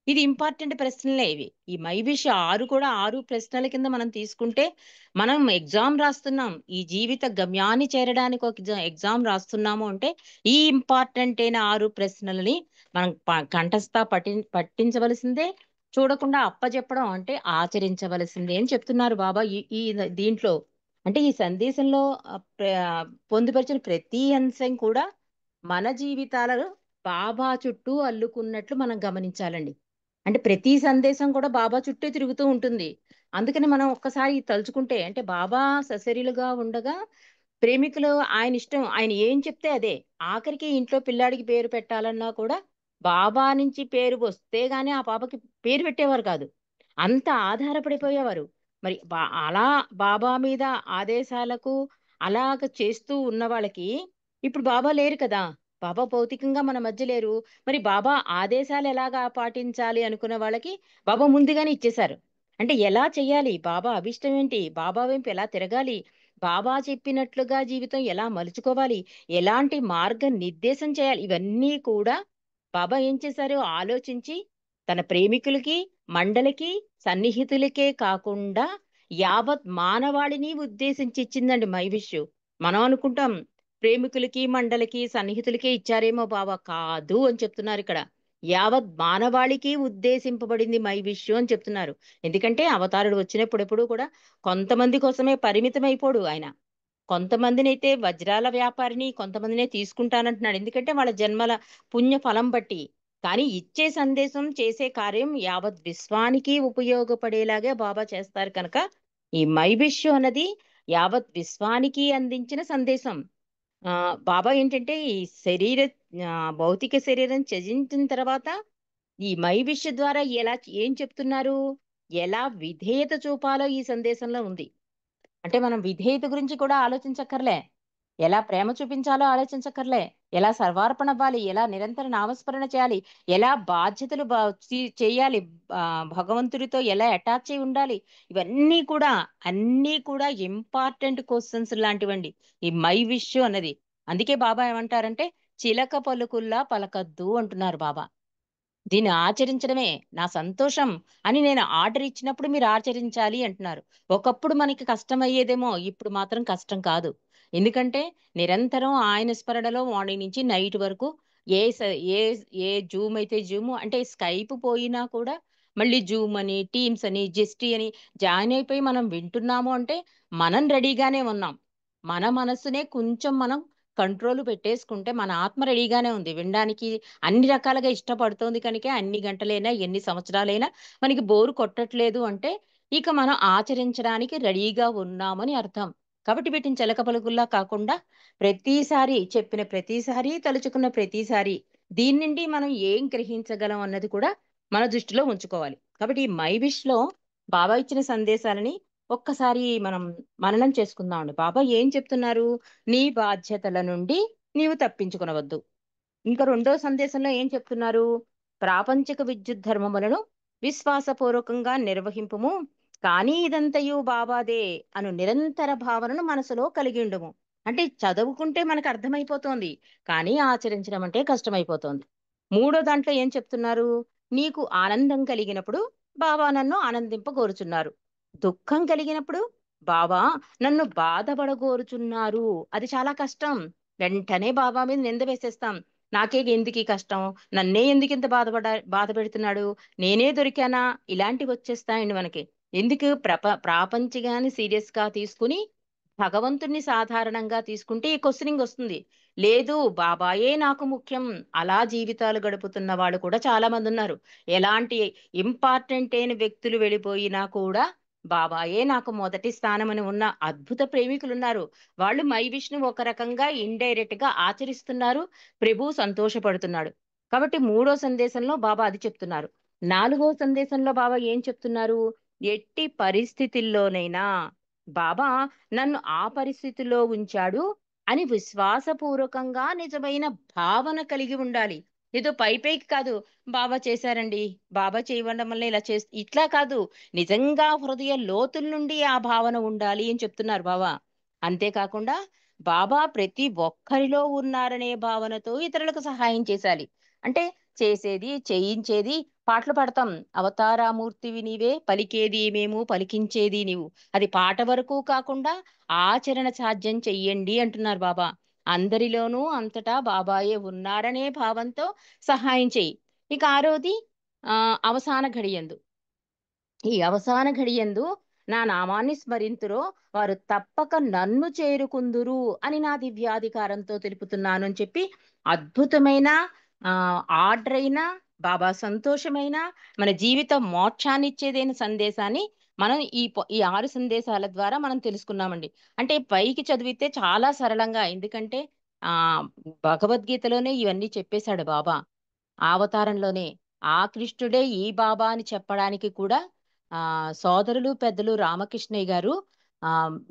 ఇది ఇంపార్టెంట్ ప్రశ్నలే ఇవి. ఈ మైవిష్ 6 కూడా 6 ప్రశ్నల కింద మనం తీసుకుంటే మనం ఎగ్జామ్ రాస్తున్నాం, ఈ జీవిత గమ్యాన్ని చేరడానికి ఒక ఎగ్జామ్ రాస్తున్నాము అంటే ఈ ఇంపార్టెంట్ అయిన 6 ప్రశ్నలని మనం కంఠస్థ పట్టించవలసిందే, చూడకుండా అప్పచెప్పడం అంటే ఆచరించవలసిందే అని చెప్తున్నారు బాబా ఈ ఈ దీంట్లో. అంటే ఈ సందేశంలో పొందుపరిచిన ప్రతి అంశం కూడా మన జీవితాలలో బాబా చుట్టూ అల్లుకున్నట్లు మనం గమనించాలండి. అంటే ప్రతి సందేశం కూడా బాబా చుట్టూ తిరుగుతూ ఉంటుంది. అందుకని మనం ఒక్కసారి తలుచుకుంటే, అంటే బాబా సశరీలుగా ఉండగా ప్రేమికులు ఆయన ఇష్టం, ఆయన ఏం చెప్తే అదే. ఆఖరికి ఇంట్లో పిల్లాడికి పేరు పెట్టాలన్నా కూడా బాబా నుంచి పేరు వస్తే గానీ ఆ పాపకి పేరు పెట్టేవారు కాదు, అంత ఆధారపడిపోయేవారు. మరి అలా బాబా మీద ఆదేశాలకు అలాగ చేస్తూ ఉన్న వాళ్ళకి ఇప్పుడు బాబా లేరు కదా, బాబా భౌతికంగా మన మధ్య లేరు. మరి బాబా ఆదేశాలు ఎలాగా పాటించాలి అనుకున్న వాళ్ళకి బాబా ముందుగానే ఇచ్చేశారు. అంటే ఎలా చెయ్యాలి, బాబా అభిష్టం ఏంటి, బాబా వైపు ఎలా తిరగాలి, బాబా చెప్పినట్లుగా జీవితం ఎలా మలుచుకోవాలి, ఎలాంటి మార్గ నిర్దేశం చేయాలి, ఇవన్నీ కూడా బాబా ఏం చేశారు ఆలోచించి తన ప్రేమికులకి, మండలికి, సన్నిహితులకే కాకుండా యావత్ మానవాళిని ఉద్దేశించి ఇచ్చిందండి మైవిష్. మనం అనుకుంటాం ప్రేమికులకి, మండలికి, సన్నిహితులకే ఇచ్చారేమో బాబా, కాదు అని చెప్తున్నారు ఇక్కడ. యావత్ మానవాళికి ఉద్దేశింపబడింది మైవిష్ అని చెప్తున్నారు. ఎందుకంటే అవతారుడు వచ్చినప్పుడు ఎప్పుడు కూడా కొంతమంది కోసమే పరిమితం అయిపోడు ఆయన. కొంతమందిని అయితే వజ్రాల వ్యాపారిని, కొంతమందినే తీసుకుంటానంటున్నాడు, ఎందుకంటే వాళ్ళ జన్మల పుణ్య ఫలం బట్టి. కానీ ఇచ్చే సందేశం, చేసే కార్యం యావత్ విశ్వానికి ఉపయోగపడేలాగే బాబా చేస్తారు కనుక ఈ మైవిష్ అన్నది యావత్ విశ్వానికి అందించిన సందేశం. బాబా ఏంటంటే ఈ శరీర భౌతిక శరీరం త్యజించిన తర్వాత ఈ మైవిష్ ద్వారా ఏం చెప్తున్నారు, ఎలా విధేయత చూపాలో ఈ సందేశంలో ఉంది. అంటే మనం విధేయత గురించి కూడా ఆలోచించక్కర్లే, ఎలా ప్రేమ చూపించాలో ఆలోచించక్కర్లే, ఎలా సర్వార్పణ అవ్వాలి, ఎలా నిరంతర నామస్మరణ చేయాలి, ఎలా బాధ్యతలు చేయాలి, భగవంతుడితో ఎలా అటాచ్ అయి ఉండాలి, ఇవన్నీ కూడా అన్నీ కూడా ఇంపార్టెంట్ క్వశ్చన్స్ లాంటివండి ఈ మై విష్ అన్నది. అందుకే బాబా ఏమంటారంటే చిలక పలుకుల్లా పలకద్దు అంటున్నారు బాబా. దీన్ని ఆచరించడమే నా సంతోషం అని నేను ఆర్డర్ ఇచ్చినప్పుడు మీరు ఆచరించాలి అంటున్నారు. ఒకప్పుడు మనకి కష్టం అయ్యేదేమో, ఇప్పుడు మాత్రం కష్టం కాదు. ఎందుకంటే నిరంతరం ఆయన స్మరణలో మార్నింగ్ నుంచి నైట్ వరకు ఏ ఏ ఏ జూమ్ అయితే జూమ్, అంటే స్కైప్ పోయినా కూడా మళ్ళీ జూమ్ అని, టీమ్స్ అని, జెస్టీ అని జాయిన్ అయిపోయి మనం వింటున్నాము అంటే మనం రెడీగానే ఉన్నాం. మన మనసునే కొంచెం మనం కంట్రోల్ పెట్టేసుకుంటే మన ఆత్మ రెడీగానే ఉంది వినడానికి, అన్ని రకాలుగా ఇష్టపడుతోంది కనుక అన్ని గంటలైనా ఎన్ని సంవత్సరాలైనా మనకి బోరు కొట్టట్లేదు అంటే ఇక మనం ఆచరించడానికి రెడీగా ఉన్నామని అర్థం. కాబట్టి వీటిని చిలక పలుకుల్లా కాకుండా ప్రతిసారి చెప్పిన ప్రతిసారి, తలుచుకున్న ప్రతిసారి దీని నుండి మనం ఏం గ్రహించగలం అన్నది కూడా మన దృష్టిలో ఉంచుకోవాలి. కాబట్టి ఈ మై విష్ లో బాబా ఇచ్చిన సందేశాలని ఒక్కసారి మనం మననం చేసుకుందామండి. బాబా ఏం చెప్తున్నారు, నీ బాధ్యతల నుండి నీవు తప్పించుకొనవద్దు. ఇంకా రెండో సందేశంలో ఏం చెప్తున్నారు, ప్రాపంచిక విద్యుత్ ధర్మములను విశ్వాసపూర్వకంగా నిర్వహింపుము, కానీ ఇదంతయు బాబాదే అను నిరంతర భావనను మనసులో కలిగి ఉండము. అంటే చదువుకుంటే మనకు అర్థమైపోతోంది, కానీ ఆచరించడం అంటే కష్టమైపోతోంది. మూడో దాంట్లో ఏం చెప్తున్నారు, నీకు ఆనందం కలిగినప్పుడు బాబా నన్ను ఆనందింపగోరుచున్నారు, దుఃఖం కలిగినప్పుడు బాబా నన్ను బాధపడగోరుచున్నారు. అది చాలా కష్టం. వెంటనే బాబా మీద నింద వేసేస్తాం, నాకే ఎందుకు ఈ కష్టం, నన్నే ఎందుకు ఇంత బాధ పెడుతున్నాడు, నేనే దొరికానా, ఇలాంటివి వచ్చేస్తాయండి మనకి. ఎందుకు ప్రాపంచికాన్ని సీరియస్ గా తీసుకుని భగవంతుణ్ణి సాధారణంగా తీసుకుంటే ఈ క్వశ్చనింగ్ వస్తుంది. లేదు బాబాయే నాకు ముఖ్యం, అలా జీవితాలు గడుపుతున్న వాళ్ళు కూడా చాలా మంది ఉన్నారు. ఎలాంటి ఇంపార్టెంట్ అయిన వ్యక్తులు వెళ్ళిపోయినా కూడా బాబాయే నాకు మొదటి స్థానం అని ఉన్న అద్భుత ప్రేమికులు ఉన్నారు. వాళ్ళు మై విష్ణు ఒక రకంగా ఇండైరెక్ట్ గా ఆచరిస్తున్నారు. ప్రభు సంతోషపడుతున్నాడు. కాబట్టి మూడో సందేశంలో బాబా అది చెప్తున్నారు. నాలుగో సందేశంలో బాబా ఏం చెప్తున్నారు? ఎట్టి పరిస్థితుల్లోనైనా బాబా నన్ను ఆ పరిస్థితిలో ఉంచాడు అని విశ్వాసపూర్వకంగా నిజమైన భావన కలిగి ఉండాలి. ఏదో పైకి కాదు, బాబా చేశారండి, బాబా చేయడం వల్ల ఇలా ఇట్లా కాదు, నిజంగా హృదయ లోతుల నుండి ఆ భావన ఉండాలి అని చెప్తున్నారు బాబా. అంతేకాకుండా బాబా ప్రతి ఒక్కరిలో ఉన్నారనే భావనతో ఇతరులకు సహాయం చేశాలి. అంటే చేసేది చేయించేది పాటలు పాడతాం, అవతారామూర్తివి నీవే, పలికేది మేము పలికించేది నీవు. అది పాట వరకు కాకుండా ఆచరణ సాధ్యం చెయ్యండి అంటున్నారు బాబా. అందరిలోనూ అంతటా బాబాయే ఉన్నారనే భావంతో సహాయం చెయ్యి. ఇక ఆరోది అవసాన ఘడియందు. ఈ అవసాన ఘడియందు నా నామాన్ని స్మరింతురో వారు తప్పక నన్ను చేరుకుందురు అని నా దివ్యాధికారంతో తెలుపుతున్నాను అని చెప్పి అద్భుతమైన ఆ ఆర్డర్ అయిన బాబా సంతోషమైన మన జీవిత మోక్షాన్ని ఇచ్చేదైన సందేశాన్ని మనం ఈ 6 సందేశాల ద్వారా మనం తెలుసుకున్నామండి. అంటే పైకి చదివితే చాలా సరళంగా, ఎందుకంటే ఆ భగవద్గీతలోనే ఇవన్నీ చెప్పేశాడు బాబా. ఆ అవతారంలోనే ఆ కృష్ణుడే ఈ బాబా అని చెప్పడానికి కూడా సోదరులు పెద్దలు రామకృష్ణయ్య గారు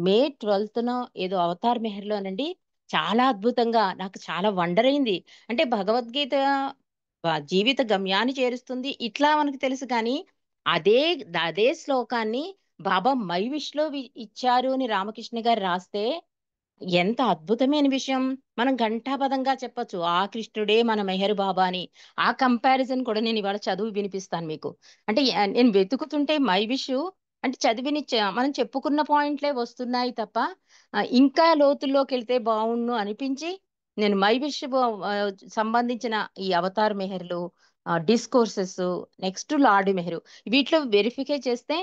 మే 12న ఏదో అవతార్ మెహర్లోనండి చాలా అద్భుతంగా నాకు చాలా వండర్ అయింది. అంటే భగవద్గీత జీవిత గమ్యాన్ని చేరుస్తుంది ఇట్లా మనకు తెలుసు, కానీ అదే అదే శ్లోకాన్ని బాబా మైవిష్లో ఇచ్చారు అని రామకృష్ణ గారు రాస్తే ఎంత అద్భుతమైన విషయం. మనం ఘంటాపదంగా చెప్పొచ్చు ఆ కృష్ణుడే మన మెహర్ బాబా అని. ఆ కంపారిజన్ కూడా నేను ఇవాళ చదువు వినిపిస్తాను మీకు. అంటే నేను వెతుకుతుంటే మై విష్ అంటే చదివిని మనం చెప్పుకున్న పాయింట్లే వస్తున్నాయి తప్ప ఇంకా లోతుల్లోకి వెళ్తే బాగుండు అనిపించి నేను మై విష్ సంబంధించిన ఈ అవతార్ మెహర్లు, డిస్కోర్సెస్, నెక్స్ట్ లార్డ్ మెహరు, వీటిలో వెరిఫికై చేస్తే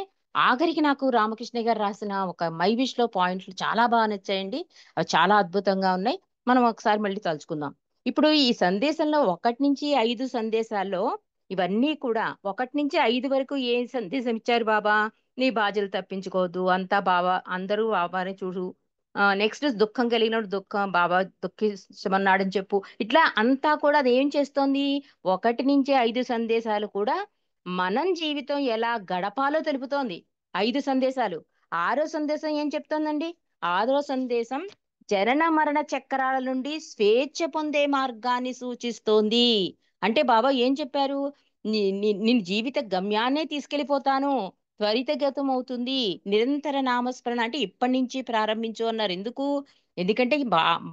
ఆఖరికి నాకు రామకృష్ణ గారు రాసిన ఒక మై విష్ లో పాయింట్లు చాలా బాగా నచ్చాయండి. అవి చాలా అద్భుతంగా ఉన్నాయి. మనం ఒకసారి మళ్ళీ తలుచుకుందాం. ఇప్పుడు ఈ సందేశంలో 1 నుంచి 5 సందేశాల్లో ఇవన్నీ కూడా 1 నుంచి 5 వరకు ఏ సందేశం ఇచ్చారు బాబా? నీ బాధలు తప్పించుకోవద్దు, అంతా బాబా, అందరూ బాబానే చూడు, నెక్స్ట్ దుఃఖం కలిగినప్పుడు దుఃఖం బాబా దుఃఖించమన్నాడని చెప్పు. ఇట్లా అంతా కూడా అది ఏం చేస్తోంది? 1 నుంచి 5 సందేశాలు కూడా మనం జీవితం ఎలా గడపాలో తెలుపుతోంది. 5 సందేశాలు. 6వ సందేశం ఏం చెప్తోందండి? 6వ సందేశం జనన మరణ చక్రాల నుండి స్వేచ్ఛ పొందే మార్గాన్ని సూచిస్తోంది. అంటే బాబా ఏం చెప్పారు? నేను జీవిత గమ్యాన్నే తీసుకెళ్లిపోతాను, త్వరితగతం అవుతుంది, నిరంతర నామస్మరణ అంటే ఇప్పటి నుంచి ప్రారంభించు అన్నారు. ఎందుకు? ఎందుకంటే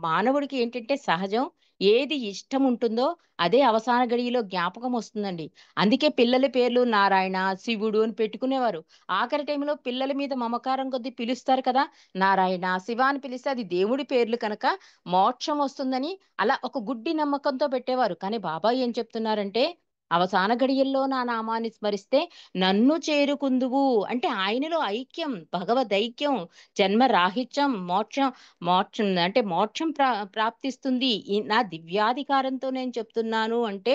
మానవుడికి ఏంటంటే సహజం, ఏది ఇష్టం ఉంటుందో అదే అవసాన గడియలో జ్ఞాపకం వస్తుందండి. అందుకే పిల్లల పేర్లు నారాయణ, శివుడు అని పెట్టుకునేవారు. ఆఖరి టైంలో పిల్లల మీద మమకారం కొద్దీ పిలుస్తారు కదా, నారాయణ శివ అని పిలిస్తే అది దేవుడి పేర్లు కనుక మోక్షం వస్తుందని అలా ఒక గుడ్డి నమ్మకంతో పెట్టేవారు. కానీ బాబా ఏం చెప్తున్నారంటే అవసాన గడియల్లో నా నామాన్ని స్మరిస్తే నన్ను చేరుకుందువు అంటే ఆయనలో ఐక్యం, భగవద్ ఐక్యం, జన్మ రాహిత్యం, మోక్షం అంటే మోక్షం ప్రాప్తిస్తుంది. నా దివ్యాధికారంతో నేను చెప్తున్నాను అంటే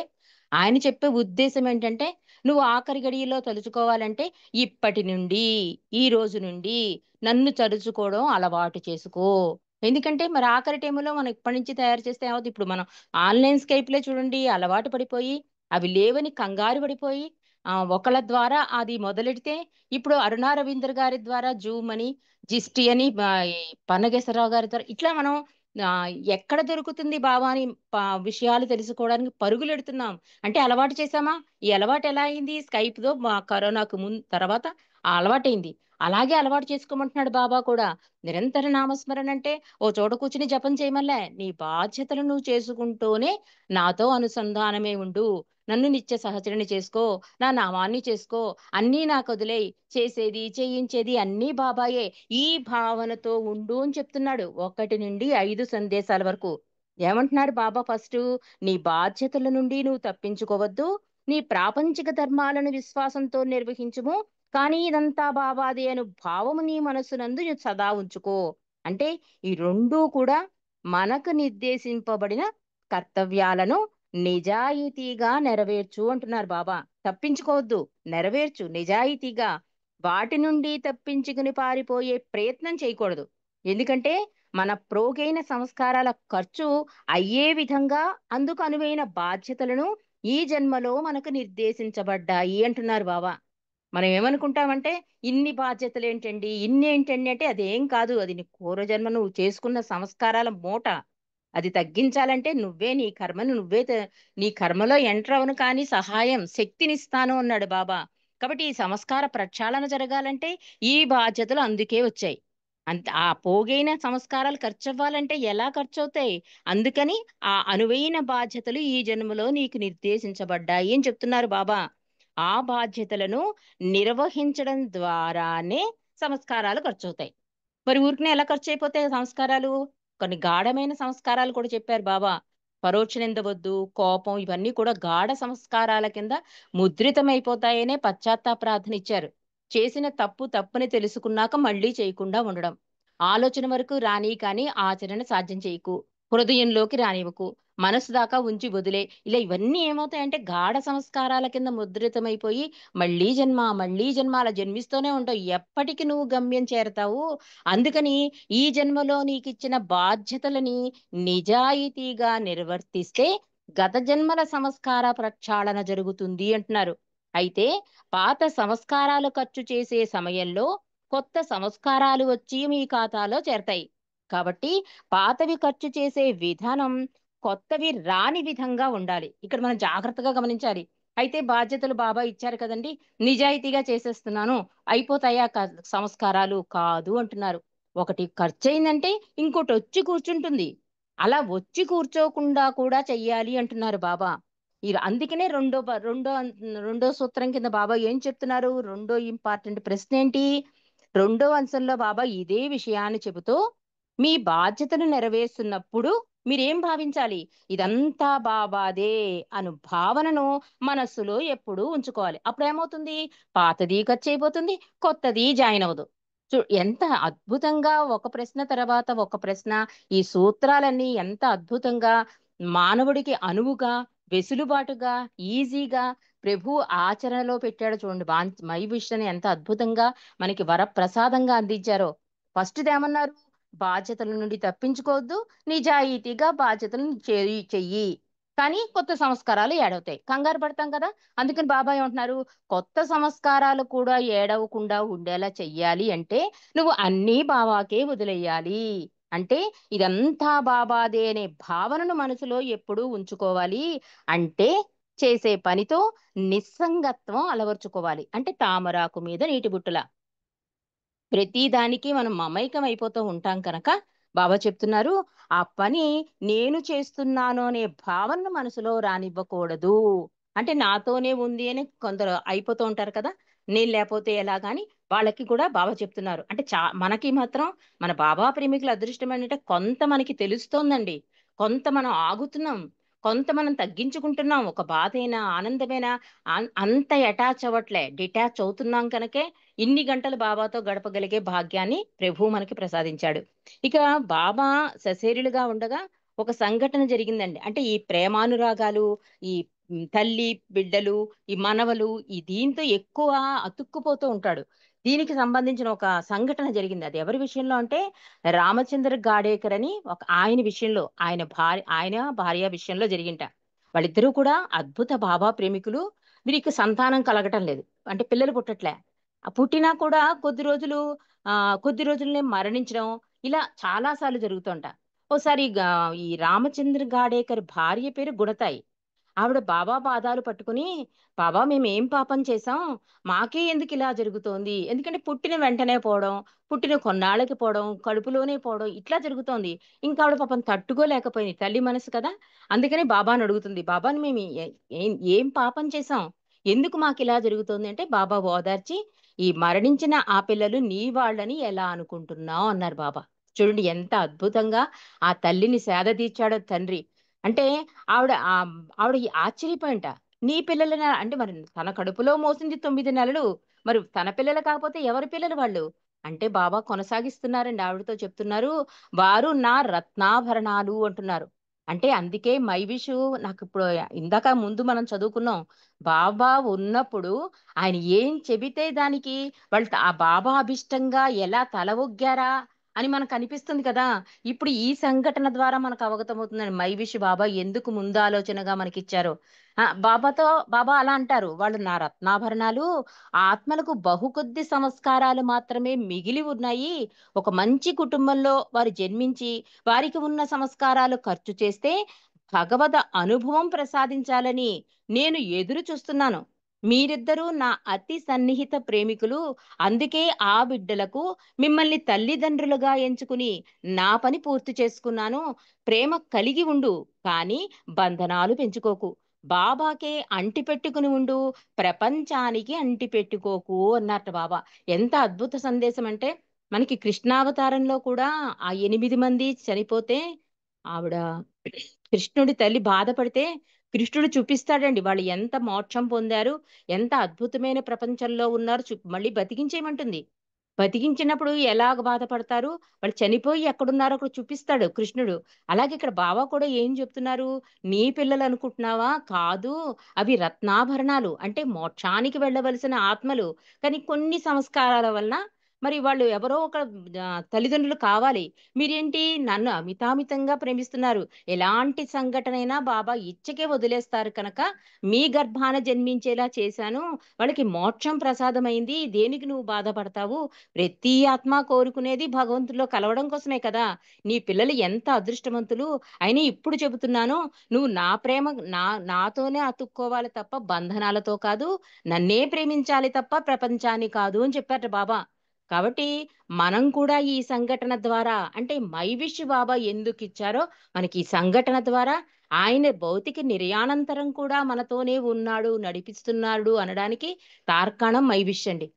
ఆయన చెప్పే ఉద్దేశం ఏంటంటే నువ్వు ఆఖరి గడియలో తలుచుకోవాలంటే ఇప్పటి నుండి, ఈ రోజు నుండి నన్ను తలుచుకోవడం అలవాటు చేసుకో. ఎందుకంటే మరి ఆఖరి టైంలో మనం ఇప్పటి నుంచి తయారు చేస్తే ఏమవుతుంది? ఇప్పుడు మనం ఆన్లైన్ స్కైప్లే చూడండి, అలవాటు పడిపోయి అవి లేవని కంగారు పడిపోయి ఒకళ్ళ ద్వారా అది మొదలెడితే ఇప్పుడు అరుణా రవీంద్ర గారి ద్వారా జూమ్ అని, జిస్టి అని, ఈ పన్నగేశ్వరరావు గారి ద్వారా ఇట్లా మనం ఎక్కడ దొరుకుతుంది బాబా అని విషయాలు తెలుసుకోవడానికి పరుగులు ఎడుతున్నాం. అంటే అలవాటు చేసామా? ఈ అలవాటు ఎలా అయింది? స్కైప్ తో కరోనాకు ముందు తర్వాత ఆ అలవాటైంది. అలాగే అలవాటు చేసుకోమంటున్నాడు బాబా కూడా. నిరంతర నామస్మరణ అంటే ఓ చోట కూర్చుని జపం చేయమల్లే, నీ బాధ్యతలు నువ్వు చేసుకుంటూనే నాతో అనుసంధానమే ఉండు, నన్ను నిత్య సహచరణ చేసుకో, నా నామాన్ని చేసుకో, అన్నీ నాకు వదిలేయి, చేసేది చేయించేది అన్నీ బాబాయే, ఈ భావనతో ఉండు అని చెప్తున్నాడు. 1 నుండి 5 సందేశాల వరకు ఏమంటున్నారు బాబా? ఫస్ట్, నీ బాధ్యతల నుండి నువ్వు తప్పించుకోవద్దు, నీ ప్రాపంచిక ధర్మాలను విశ్వాసంతో నిర్వహించుము, కానీ ఇదంతా బాబాదే అను భావము నీ మనస్సునందు సదా ఉంచుకో. అంటే ఈ రెండూ కూడా మనకు నిర్దేశింపబడిన కర్తవ్యాలను నిజాయితీగా నెరవేర్చు అంటున్నారు బాబా. తప్పించుకోవద్దు, నెరవేర్చు నిజాయితీగా. వాటి నుండి తప్పించుకుని పారిపోయే ప్రయత్నం చేయకూడదు. ఎందుకంటే మన ప్రోగైన సంస్కారాల ఖర్చు అయ్యే విధంగా అందుకు అనువైన బాధ్యతలను ఈ జన్మలో మనకు నిర్దేశించబడ్డాయి అంటున్నారు బాబా. మనం ఏమనుకుంటామంటే ఇన్ని బాధ్యతలు ఏంటండి, ఇన్ని ఏంటండి అంటే అదేం కాదు. అది నీ పూర్వజన్మ నువ్వు చేసుకున్న సంస్కారాల మూట. అది తగ్గించాలంటే నువ్వే నీ కర్మలో ఎంటర్ అవును కానీ సహాయం శక్తినిస్తాను అన్నాడు బాబా. కాబట్టి ఈ సంస్కార ప్రక్షాళన జరగాలంటే ఈ బాధ్యతలు అందుకే వచ్చాయి. అంత ఆ పోగైన సంస్కారాలు ఖర్చు అవ్వాలంటే ఎలా ఖర్చు అవుతాయి? అందుకని ఆ అనువైన బాధ్యతలు ఈ జన్మలో నీకు నిర్దేశించబడ్డాయి అని చెప్తున్నారు బాబా. ఆ బాధ్యతలను నిర్వహించడం ద్వారానే సంస్కారాలు ఖర్చు అవుతాయి. మరి ఊరికనే ఎలా ఖర్చు అయిపోతాయి సంస్కారాలు? కొన్ని గాఢమైన సంస్కారాలు కూడా చెప్పారు బాబా. పరోక్ష నిందవద్దు, కోపం ఇవన్నీ కూడా గాఢ సంస్కారాల కింద ముద్రితమైపోతాయనే పశ్చాత్తాప ప్రార్థన ఇచ్చారు. చేసిన తప్పుని తెలుసుకున్నాక మళ్ళీ చేయకుండా ఉండడం. ఆలోచన వరకు రాని కానీ ఆచరణ సాధ్యం చేయకు. హృదయంలోకి రానివ్వకు. మనసు దాకా ఉంచి వదిలే. ఇలా ఇవన్నీ ఏమవుతాయంటే గాఢ సంస్కారాల కింద ముద్రితమైపోయి మళ్ళీ జన్మ అలా జన్మిస్తూనే ఉంటావు. ఎప్పటికి నువ్వు గమ్యం చేరతావు. అందుకని ఈ జన్మలో నీకిచ్చిన బాధ్యతలని నిజాయితీగా నిర్వర్తిస్తే గత జన్మల సంస్కార ప్రక్షాళన జరుగుతుంది అంటున్నారు. అయితే పాత సంస్కారాలు ఖర్చు చేసే సమయంలో కొత్త సంస్కారాలు వచ్చి మీ ఖాతాలో చేరతాయి. కాబట్టి పాతవి ఖర్చు చేసే విధానం కొత్తవి రాని విధంగా ఉండాలి. ఇక్కడ మనం జాగ్రత్తగా గమనించాలి. అయితే బాధ్యతలు బాబా ఇచ్చారు కదండి, నిజాయితీగా చేసేస్తున్నాను, అయిపోతాయా సంస్కారాలు? కాదు అంటున్నారు. ఒకటి ఖర్చయిందంటే ఇంకోటి వచ్చి కూర్చుంటుంది. అలా వచ్చి కూర్చోకుండా కూడా చెయ్యాలి అంటున్నారు బాబా. అందుకనే రెండో సూత్రం కింద బాబా ఏం చెప్తున్నారు? రెండో ఇంపార్టెంట్ ప్రశ్న ఏంటి? రెండో అంశంలో బాబా ఇదే విషయాన్ని చెబుతూ మీ బాధ్యతను నెరవేరుస్తున్నప్పుడు మీరేం భావించాలి? ఇదంతా బాబాదే అను భావనను మనస్సులో ఎప్పుడూ ఉంచుకోవాలి. అప్పుడు ఏమవుతుంది? పాతది ఖర్చు అయిపోతుంది, కొత్తది జాయిన్ అవ్వదు. ఎంత అద్భుతంగా ఒక ప్రశ్న తర్వాత ఒక ప్రశ్న, ఈ సూత్రాలన్నీ ఎంత అద్భుతంగా మానవుడికి అనువుగా, వెసులుబాటుగా, ఈజీగా ప్రభు ఆచరణలో పెట్టాడు చూడండి. మైవిష్ని ఎంత అద్భుతంగా మనకి వరప్రసాదంగా అందించారో. ఫస్ట్ ఏమన్నారు? బాధ్యతల నుండి తప్పించుకోవద్దు, నిజాయితీగా బాధ్యతలను చెయ్యి. కానీ కొత్త సంస్కారాలు ఏడవుతాయి. కంగారు పడతాం కదా. అందుకని బాబా ఏమంటున్నారు? కొత్త సంస్కారాలు కూడా ఏడవకుండా ఉండేలా చెయ్యాలి అంటే నువ్వు అన్నీ బాబాకే వదిలేయాలి. అంటే ఇదంతా బాబాదే అనే భావనను మనసులో ఎప్పుడూ ఉంచుకోవాలి. అంటే చేసే పనితో నిస్సంగత్వం అలవర్చుకోవాలి. అంటే తామరాకు మీద నీటి బుట్టల ప్రతి దానికి మనం మమైకం అయిపోతూ ఉంటాం కనుక బాబా చెప్తున్నారు, ఆ పని నేను చేస్తున్నాను అనే భావనను మనసులో రానివ్వకూడదు. అంటే నాతోనే ఉంది అని కొందరు అయిపోతూ ఉంటారు కదా, నేను లేకపోతే ఎలాగాని వాళ్ళకి కూడా బాబా చెప్తున్నారు. అంటే మనకి మాత్రం మన బాబా ప్రేమికుల అదృష్టం ఏంటంటే కొంత మనకి తెలుస్తోందండి, కొంత మనం ఆగుతున్నాం, కొంత మనం తగ్గించుకుంటున్నాం. ఒక బాధైనా ఆనందమైనా అంత అటాచ్ అవ్వట్లే, డిటాచ్ అవుతున్నాం కనుకే ఇన్ని గంటలు బాబాతో గడపగలిగే భాగ్యాన్ని ప్రభు మనకి ప్రసాదించాడు. ఇక బాబా సశరీరులుగా ఉండగా ఒక సంఘటన జరిగిందండి. అంటే ఈ ప్రేమానురాగాలు, ఈ తల్లి బిడ్డలు, ఈ మనవలు, ఈ దీంతో ఎక్కువ అతుక్కుపోతూ ఉంటాడు. దీనికి సంబంధించిన ఒక సంఘటన జరిగింది. అది ఎవరి విషయంలో అంటే రామచంద్ర గాడేకర్ అని ఒక ఆయన విషయంలో, ఆయన భార్య విషయంలో జరిగింట. వాళ్ళిద్దరూ కూడా అద్భుత బాబా ప్రేమికులు. వీరికి సంతానం కలగటం లేదు, అంటే పిల్లలు పుట్టట్లే. పుట్టినా కూడా కొద్ది రోజులనే మరణించడం, ఇలా చాలా సార్లు జరుగుతుంట. ఓసారి ఈ రామచంద్ర గాడేకర్ భార్య పేరు గుణతాయి. ఆవిడ బాబా పాదాలు పట్టుకుని, బాబా మేము ఏం పాపం చేశాం, మాకే ఎందుకు ఇలా జరుగుతోంది? ఎందుకంటే పుట్టిన వెంటనే పోవడం, పుట్టిన కొన్నాళ్ళకి పోవడం, కడుపులోనే పోవడం ఇట్లా జరుగుతోంది. ఇంకా ఆవిడ పాపం తట్టుకోలేకపోయింది, తల్లి మనసు కదా. అందుకని బాబాని అడుగుతుంది, బాబాని మేము ఏం పాపం చేశాం, ఎందుకు మాకు ఇలా జరుగుతోంది? అంటే బాబా ఓదార్చి, ఈ మరణించిన ఆ పిల్లలు నీ వాళ్ళని ఎలా అనుకుంటున్నావు అన్నారు బాబా. చూడండి ఎంత అద్భుతంగా ఆ తల్లిని సేద తీర్చాడో తండ్రి. అంటే ఆవిడ ఆవిడ ఆశ్చర్యపోయింట. నీ పిల్లలనా అంటే, మరి తన కడుపులో మోసింది 9 నెలలు, మరి తన పిల్లలు కాకపోతే ఎవరి పిల్లలు వాళ్ళు? అంటే బాబా కొనసాగిస్తున్నారండి, ఆవిడతో చెప్తున్నారు, వారు నా రత్నాభరణాలు అంటున్నారు. అంటే అందుకే మైవిషు నాకు ఇప్పుడు ఇందాక ముందు మనం చదువుకున్నాం. బాబా ఉన్నప్పుడు ఆయన ఏం చెబితే దానికి వాళ్ళు ఆ బాబా అభిష్టంగా ఎలా తల ఒగ్గారా అని మనకు అనిపిస్తుంది కదా. ఇప్పుడు ఈ సంఘటన ద్వారా మనకు అవగతమవుతుందండి మైవిషు బాబా ఎందుకు ముందు ఆలోచనగా మనకిచ్చారో. బాబాతో బాబా అలా అంటారు, వాళ్ళు నా రత్నాభరణాలు, ఆత్మలకు బహు కొద్ది సంస్కారాలు మాత్రమే మిగిలి ఉన్నాయి. ఒక మంచి కుటుంబంలో వారు జన్మించి వారికి ఉన్న సంస్కారాలు ఖర్చు చేస్తే భగవద అనుభవం ప్రసాదించాలని నేను ఎదురు చూస్తున్నాను. మీరిద్దరూ నా అతి సన్నిహిత ప్రేమికులు. అందుకే ఆ బిడ్డలకు మిమ్మల్ని తల్లిదండ్రులుగా ఎంచుకుని నా పని పూర్తి చేసుకున్నాను. ప్రేమ కలిగి ఉండు, కానీ బంధనాలు పెంచుకోకు. బాబాకే అంటిపెట్టుకుని ఉండు, ప్రపంచానికి అంటిపెట్టుకోకు అన్నట్టు బాబా. ఎంత అద్భుత సందేశం అంటే, మనకి కృష్ణావతారంలో కూడా ఆ 8 మంది చనిపోతే ఆవిడ కృష్ణుడి తల్లి బాధపడితే కృష్ణుడు చూపిస్తాడండి వాళ్ళు ఎంత మోక్షం పొందారు, ఎంత అద్భుతమైన ప్రపంచంలో ఉన్నారు, మళ్ళీ బతికించేయమంటుంది. బతికించినప్పుడు ఎలాగ బాధపడతారు, వాళ్ళు చనిపోయి ఎక్కడున్నారో అక్కడ చూపిస్తాడు కృష్ణుడు. అలాగే ఇక్కడ బాబా కూడా ఏం చెప్తున్నారు, నీ పిల్లలు అనుకుంటున్నావా, కాదు, అవి రత్నాభరణాలు, అంటే మోక్షానికి వెళ్ళవలసిన ఆత్మలు. కానీ కొన్ని సంస్కారాల వలన మరి వాళ్ళు ఎవరో ఒక తల్లిదండ్రులు కావాలి. మీరేంటి నన్ను అమితామితంగా ప్రేమిస్తున్నారు, ఎలాంటి సంఘటనైనా బాబా ఇచ్చకే వదిలేస్తారు కనుక మీ గర్భాన జన్మించేలా చేశాను, వాళ్ళకి మోక్షం ప్రసాదమైంది, దేనికి నువ్వు బాధపడతావు, ప్రతి ఆత్మ కోరుకునేది భగవంతుల్లో కలవడం కోసమే కదా. నీ పిల్లలు ఎంత అదృష్టవంతులు. అయినా ఇప్పుడు చెబుతున్నాను, నువ్వు నా ప్రేమ నాతోనే అతుక్కోవాలి తప్ప బంధనాలతో కాదు, నన్నే ప్రేమించాలి తప్ప ప్రపంచాన్ని కాదు అని చెప్పారట బాబా. కాబట్టి మనం కూడా ఈ సంఘటన ద్వారా, అంటే మైవిష్ బాబా ఎందుకు ఇచ్చారో మనకి ఈ సంఘటన ద్వారా, ఆయన భౌతిక నిర్యాణంతరం కూడా మనతోనే ఉన్నాడు, నడిపిస్తున్నాడు అనడానికి తార్కాణం మైవిష్ అండి.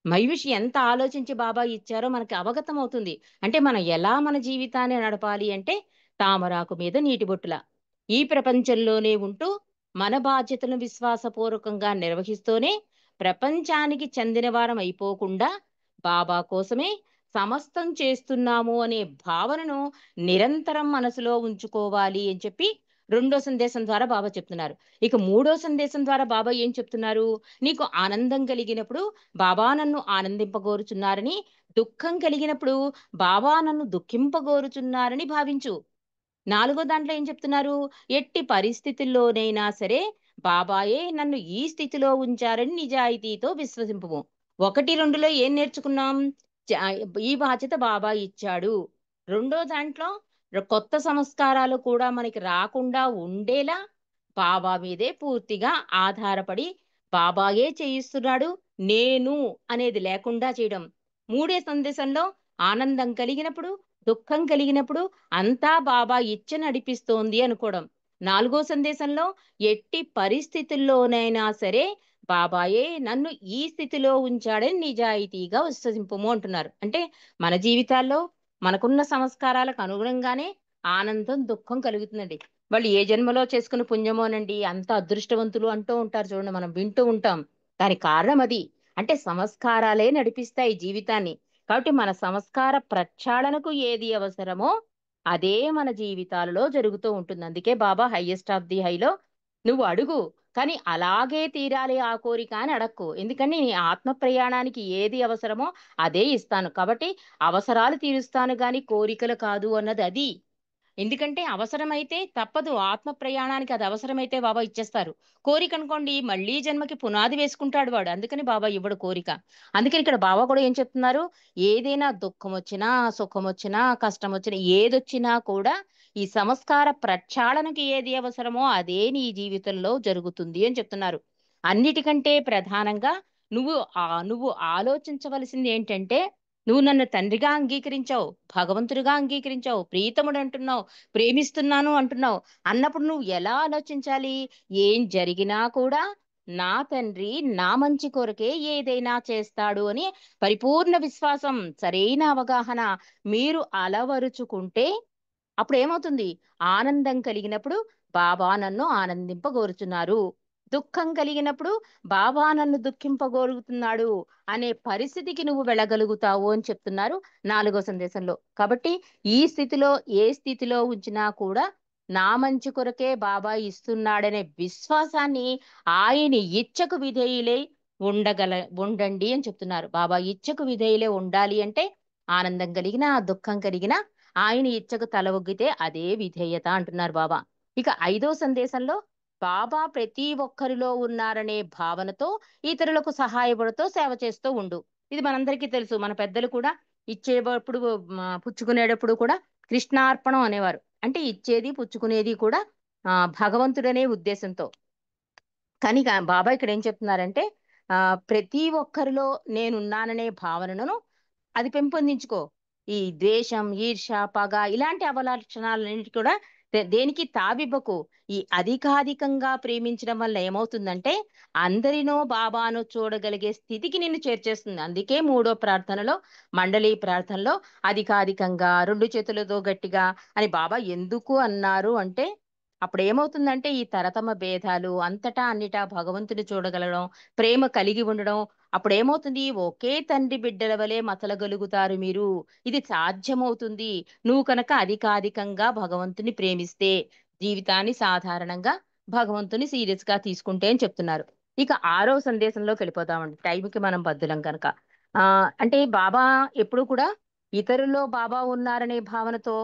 మైవిష్ ఎంత ఆలోచించి బాబా ఇచ్చారో మనకి అవగతం అవుతుంది. అంటే మనం ఎలా మన జీవితాన్ని నడపాలి అంటే, తామరాకు మీద నీటి బొట్టులా ఈ ప్రపంచంలోనే ఉంటూ మన బాధ్యతను విశ్వాసపూర్వకంగా నిర్వహిస్తూనే ప్రపంచానికి చెందిన వారం అయిపోకుండా బాబా కోసమే సమస్తం చేస్తున్నాము అనే భావనను నిరంతరం మనసులో ఉంచుకోవాలి అని చెప్పి రెండో సందేశం ద్వారా బాబా చెప్తున్నారు. ఇక మూడో సందేశం ద్వారా బాబా ఏం చెప్తున్నారు, నీకు ఆనందం కలిగినప్పుడు బాబా నన్ను ఆనందింపగోరుచున్నారని, దుఃఖం కలిగినప్పుడు బాబా నన్ను దుఃఖింపగోరుచున్నారని భావించు. నాలుగో దాంట్లో ఏం చెప్తున్నారు, ఎట్టి పరిస్థితుల్లోనైనా సరే బాబాయే నన్ను ఈ స్థితిలో ఉంచారని నిజాయితీతో విశ్వసింపుము. 1, 2లో ఏం నేర్చుకున్నాం, ఈ బాధ్యత బాబా ఇచ్చాడు. రెండో దాంట్లో కొత్త సంస్కారాలు కూడా మనకి రాకుండా ఉండేలా బాబా మీదే పూర్తిగా ఆధారపడి బాబాయే చేయిస్తున్నాడు, నేను అనేది లేకుండా చేయడం. మూడే సందేశంలో ఆనందం కలిగినప్పుడు దుఃఖం కలిగినప్పుడు అంతా బాబా ఇచ్చ నడిపిస్తోంది అనుకోవడం. నాలుగో సందేశంలో ఎట్టి పరిస్థితుల్లోనైనా సరే బాబాయే నన్ను ఈ స్థితిలో ఉంచాడని నిజాయితీగా విశ్వసింపము అంటున్నారు. అంటే మన జీవితాల్లో మనకున్న సంస్కారాలకు అనుగుణంగానే ఆనందం దుఃఖం కలుగుతుందండి. వాళ్ళు ఏ జన్మలో చేసుకున్న పుణ్యమోనండి అంత అదృష్టవంతులు అంటూ ఉంటారు చూడండి, మనం వింటూ ఉంటాం. దానికి కారణం అది. అంటే సంస్కారాలే నడిపిస్తాయి జీవితాన్ని. కాబట్టి మన సంస్కార ప్రక్షాళనకు ఏది అవసరమో అదే మన జీవితాలలో జరుగుతూ ఉంటుంది. అందుకే బాబా హైయెస్ట్ ఆఫ్ ది హైలో నువ్వు అడుగు, కానీ అలాగే తీరాలి ఆ కోరిక అని అడక్కు. ఎందుకని నీ ఆత్మ ప్రయాణానికి ఏది అవసరమో అదే ఇస్తాను. కాబట్టి అవసరాలు తీరుస్తాను గాని కోరికలు కాదు అన్నది అది. ఎందుకంటే అవసరమైతే తప్పదు, ఆత్మ ప్రయాణానికి అది అవసరమైతే బాబా ఇచ్చేస్తారు. కోరిక అనుకోండి మళ్ళీ జన్మకి పునాది వేసుకుంటాడు వాడు, అందుకని బాబా ఇవ్వడు కోరిక. అందుకని ఇక్కడ బాబా కూడా ఏం చెప్తున్నారు, ఏదైనా దుఃఖం వచ్చినా సుఖం వచ్చినా కష్టం వచ్చినా ఏదొచ్చినా కూడా ఈ సంస్కార ప్రక్షాళనకి ఏది అవసరమో అదే నీ జీవితంలో జరుగుతుంది అని చెప్తున్నారు. అన్నిటికంటే ప్రధానంగా నువ్వు ఆలోచించవలసింది ఏంటంటే, నువ్వు నన్ను తండ్రిగా అంగీకరించావు, భగవంతుడిగా అంగీకరించావు, ప్రీతముడు అంటున్నావు, ప్రేమిస్తున్నాను అంటున్నావు అన్నప్పుడు నువ్వు ఎలా ఆలోచించాలి, ఏం జరిగినా కూడా నా తండ్రి నా మంచి కొరకే ఏదైనా చేస్తాడు అని పరిపూర్ణ విశ్వాసం, సరైన అవగాహన మీరు అలవరుచుకుంటే అప్పుడు ఏమవుతుంది, ఆనందం కలిగినప్పుడు బాబా నన్ను ఆనందింపగోరుచున్నారు, దుఃఖం కలిగినప్పుడు బాబా నన్ను దుఃఖింపగోరుతున్నాడు అనే పరిస్థితికి నువ్వు వెళ్ళగలుగుతావు అని చెప్తున్నారు నాలుగో సందేశంలో. కాబట్టి ఈ స్థితిలో ఏ స్థితిలో ఉంచినా కూడా నా మంచి కొరకే బాబా ఇస్తున్నాడనే విశ్వాసాన్ని ఆయన ఇచ్చకు విధేయులై ఉండండి అని చెప్తున్నారు. బాబా ఇచ్చకు విధేయులే ఉండాలి అంటే ఆనందం కలిగిన దుఃఖం కలిగిన ఆయన ఇచ్చకు తల ఒగ్గితే అదే విధేయత అంటున్నారు బాబా. ఇక 5వ సందేశంలో బాబా ప్రతి ఒక్కరిలో ఉన్నారనే భావనతో ఇతరులకు సహాయపడుతూ సేవ చేస్తూ ఉండు. ఇది మనందరికీ తెలుసు. మన పెద్దలు కూడా ఇచ్చేటప్పుడు పుచ్చుకునేటప్పుడు కూడా కృష్ణార్పణం అనేవారు. అంటే ఇచ్చేది పుచ్చుకునేది కూడా భగవంతుడనే ఉద్దేశంతో. కానీ బాబా ఇక్కడ ఏం చెప్తున్నారంటే ప్రతి ఒక్కరిలో నేనున్నాననే భావనను అది పెంపొందించుకో. ఈ ద్వేషం, ఈర్ష, పగ ఇలాంటి అవలక్షణాలన్నిటి కూడా దేనికి తావివ్వకు. ఈ అధికాధికంగా ప్రేమించడం వల్ల ఏమవుతుందంటే అందరినో బాబాను చూడగలిగే స్థితికి నిన్ను చేర్చేస్తుంది. అందుకే 3వ ప్రార్థనలో, మండలి ప్రార్థనలో అధికాధికంగా 2 చేతులతో గట్టిగా అని బాబా ఎందుకు అన్నారు అంటే అప్పుడు ఏమవుతుందంటే ఈ తరతమ భేదాలు అంతటా అన్నిటా భగవంతుని చూడగలడం, ప్రేమ కలిగి ఉండడం. అప్పుడు ఏమవుతుంది, ఒకే తండ్రి బిడ్డల వలె మసలగలుగుతారు మీరు. ఇది సాధ్యమవుతుంది నువ్వు కనుక అధికాధికంగా భగవంతుని ప్రేమిస్తే, జీవితాన్ని సాధారణంగా భగవంతుని సీరియస్ గా తీసుకుంటే అని చెప్తున్నారు. ఇక 6వ సందేశంలోకి వెళ్ళిపోతామండి, టైంకి మనం బద్దులం కనుక. అంటే బాబా ఎప్పుడు కూడా ఇతరుల్లో బాబా ఉన్నారనే భావనతో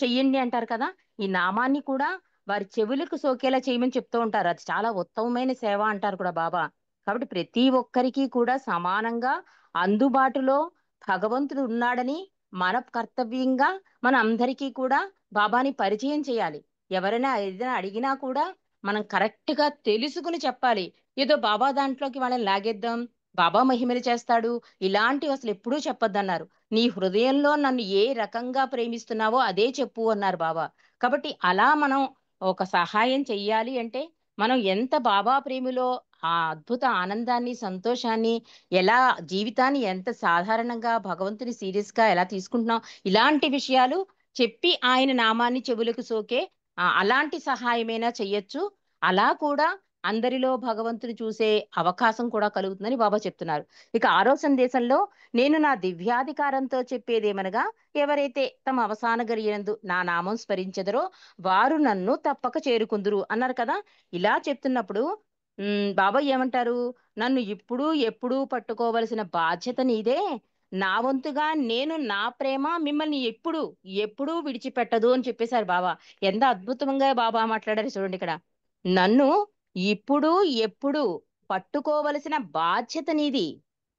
చెయ్యండి అంటారు కదా. ఈ నామాన్ని కూడా వారి చెవులకు సోకేలా చేయమని చెప్తూ ఉంటారు. అది చాలా ఉత్తమమైన సేవ అంటారు కూడా బాబా. కాబట్టి ప్రతి ఒక్కరికి కూడా సమానంగా అందుబాటులో భగవంతుడు ఉన్నాడని మన కర్తవ్యంగా మన అందరికీ కూడా బాబాని పరిచయం చేయాలి. ఎవరైనా ఏదైనా అడిగినా కూడా మనం కరెక్ట్ గా తెలుసుకుని చెప్పాలి. ఏదో బాబా దాంట్లోకి వాళ్ళని లాగేద్దాం, బాబా మహిమలు చేస్తాడు ఇలాంటివి అసలు ఎప్పుడూ చెప్పొద్దన్నారు. నీ హృదయంలో నన్ను ఏ రకంగా ప్రేమిస్తున్నావో అదే చెప్పు అన్నారు బాబా. కాబట్టి అలా మనం ఒక సహాయం చెయ్యాలి అంటే మనం ఎంత బాబా ప్రేమలో ఆ అద్భుత ఆనందాన్ని, సంతోషాన్ని, ఎలా జీవితాన్ని ఎంత సాధారణంగా భగవంతుని సీరియస్ గా ఎలా తీసుకుంటున్నాం, ఇలాంటి విషయాలు చెప్పి ఆయన నామాన్ని చెవులకు సోకే అలాంటి సహాయమైనా చెయ్యొచ్చు. అలా కూడా అందరిలో భగవంతుని చూసే అవకాశం కూడా కలుగుతుందని బాబా చెప్తున్నారు. ఇక 6వ సందేశంలో నేను నా దివ్యాధికారంతో చెప్పేదేమనగా ఎవరైతే తమ అవసాన గడియందు నా నామం స్మరించెదరో వారు నన్ను తప్పక చేరుకుందురు అన్నారు కదా. ఇలా చెప్తున్నప్పుడు బాబా ఏమంటారు, నన్ను ఇప్పుడు ఎప్పుడూ పట్టుకోవలసిన బాధ్యత నీదే. నా వంతుగా నేను నా ప్రేమ మిమ్మల్ని ఎప్పుడు ఎప్పుడూ విడిచిపెట్టదు అని చెప్పేశారు బాబా. ఎంత అద్భుతంగా బాబా మాట్లాడారు చూడండి ఇక్కడ. నన్ను ఇప్పుడు ఎప్పుడు పట్టుకోవలసిన బాధ్యత నీది,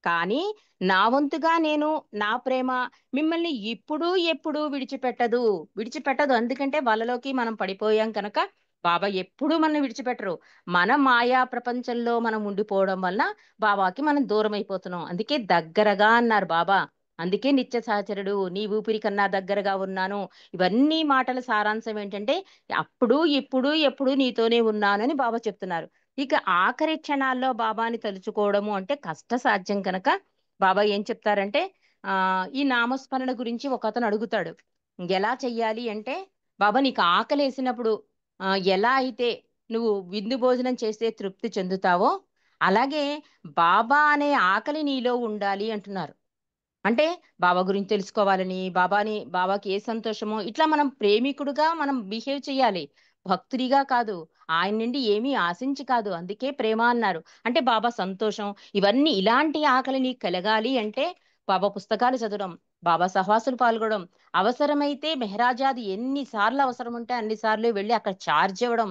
కానీ నా వంతుగా నేను నా ప్రేమ మిమ్మల్ని ఇప్పుడు ఎప్పుడు విడిచిపెట్టదు. ఎందుకంటే వాళ్ళలోకి మనం పడిపోయాం కనుక బాబా ఎప్పుడు మనం విడిచిపెట్టరు. మన మాయా ప్రపంచంలో మనం ఉండిపోవడం వల్ల బాబాకి మనం దూరం అయిపోతున్నాం. అందుకే దగ్గరగా అన్నారు బాబా. అందుకే నిత్య సహచరుడు, నీ ఊపిరి కన్నా దగ్గరగా ఉన్నాను. ఇవన్నీ మాటల సారాంశం ఏంటంటే అప్పుడు ఇప్పుడు ఎప్పుడు నీతోనే ఉన్నాను అని బాబా చెప్తున్నారు. ఇక ఆఖరి క్షణాల్లో బాబాని తలుచుకోవడము అంటే కష్ట సాధ్యం కనుక బాబా ఏం చెప్తారంటే ఈ నామస్మరణ గురించి ఒక అతను అడుగుతాడు, ఎలా చెయ్యాలి అంటే బాబా నీకు ఆకలి వేసినప్పుడు ఎలా అయితే నువ్వు విందు భోజనం చేస్తే తృప్తి చెందుతావో అలాగే బాబా అనే ఆకలి నీలో ఉండాలి అంటున్నారు. అంటే బాబా గురించి తెలుసుకోవాలని, బాబాకి ఏ సంతోషమో ఇట్లా మనం ప్రేమికుడుగా మనం బిహేవ్ చేయాలి, భక్తుడిగా కాదు, ఆయన నుండి ఏమీ ఆశించి కాదు. అందుకే ప్రేమ అన్నారు. అంటే బాబా సంతోషం ఇవన్నీ ఇలాంటి ఆకలి నీకు కలగాలి అంటే బాబా పుస్తకాలు చదవడం, బాబా సహవాసులు పాల్గొనడం, అవసరమైతే మెహరాజాది ఎన్నిసార్లు అవసరం ఉంటే అన్నిసార్లు వెళ్ళి అక్కడ ఛార్జ్ ఇవ్వడం,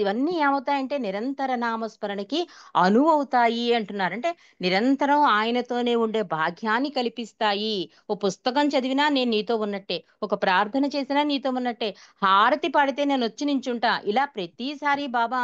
ఇవన్నీ ఏమవుతాయంటే నిరంతర నామస్మరణకి అనువవుతాయి అంటున్నారు. అంటే నిరంతరం ఆయనతోనే ఉండే భాగ్యాన్ని కల్పిస్తాయి. ఓ పుస్తకం చదివినా నేను నీతో ఉన్నట్టే, ఒక ప్రార్థన చేసినా నీతో ఉన్నట్టే, హారతి పాడితే నేను వచ్చి నించుంటా. ఇలా ప్రతిసారి బాబా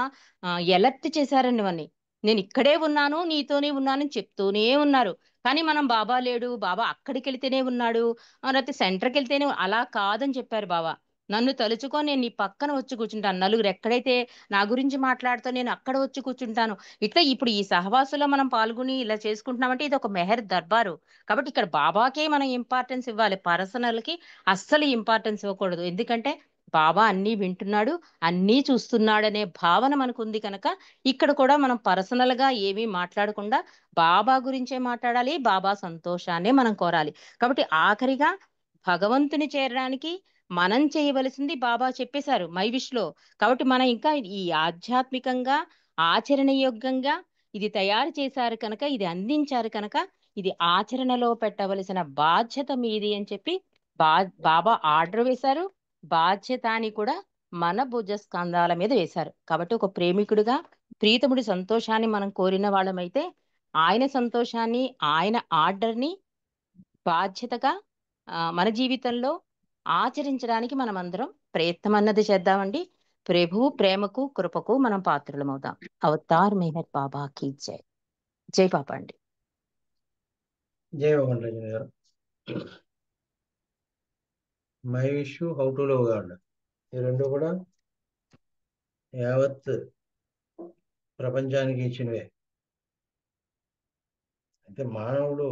ఎలర్ట్ చేశారండి మన్ని. నేను ఇక్కడే ఉన్నాను, నీతోనే ఉన్నానని చెప్తూనే ఉన్నారు. కానీ మనం బాబా లేడు, బాబా అక్కడికి వెళ్తేనే ఉన్నాడు, లేకపోతే సెంటర్కి వెళ్తేనే, అలా కాదని చెప్పారు బాబా. నన్ను తలుచుకో, నేను నీ పక్కన వచ్చి కూర్చుంటాను. నలుగురు ఎక్కడైతే నా గురించి మాట్లాడుతూ నేను అక్కడ వచ్చి కూర్చుంటాను. ఇట్లా ఇప్పుడు ఈ సహవాసులో మనం పాల్గొని ఇలా చేసుకుంటున్నామంటే ఇది ఒక మెహర్ దర్బారు. కాబట్టి ఇక్కడ బాబాకే మనం ఇంపార్టెన్స్ ఇవ్వాలి, పర్సనల్ కి అస్సలు ఇంపార్టెన్స్ ఇవ్వకూడదు. ఎందుకంటే బాబా అన్నీ వింటున్నాడు, అన్నీ చూస్తున్నాడు అనే భావన మనకు ఉంది కనుక ఇక్కడ కూడా మనం పర్సనల్ గా ఏమీ మాట్లాడకుండా బాబా గురించే మాట్లాడాలి, బాబా సంతోషాన్నే మనం కోరాలి. కాబట్టి ఆఖరిగా భగవంతుని చేరడానికి మనం చేయవలసింది బాబా చెప్పేశారు మైవిష్లో. కాబట్టి మనం ఇంకా ఈ ఆధ్యాత్మికంగా ఆచరణయోగ్యంగా ఇది తయారు చేశారు కనుక, ఇది అందించారు కనుక, ఇది ఆచరణలో పెట్టవలసిన బాధ్యత మీది అని చెప్పి బాబా ఆర్డర్ వేశారు. బాధ్యత అని కూడా మన భుజ స్కంధాల మీద వేశారు. కాబట్టి ఒక ప్రేమికుడిగా ప్రీతముడి సంతోషాన్ని మనం కోరిన వాళ్ళమైతే ఆయన సంతోషాన్ని, ఆయన ఆర్డర్ని బాధ్యతగా మన జీవితంలో ఆచరించడానికి మనం అందరం ప్రయత్నం అన్నది చేద్దామండి. ప్రభు ప్రేమకు కృపకు మనం పాత్రలమవుదాం. అవతార్ మెహర్ బాబాకి జై. జై బాబా అండి. జై బాబాజీ గారు. My wish how to love God, ఈ రెండు కూడా యావత్ ప్రపంచానికి ఇచ్చినవే. అయితే మానవుడు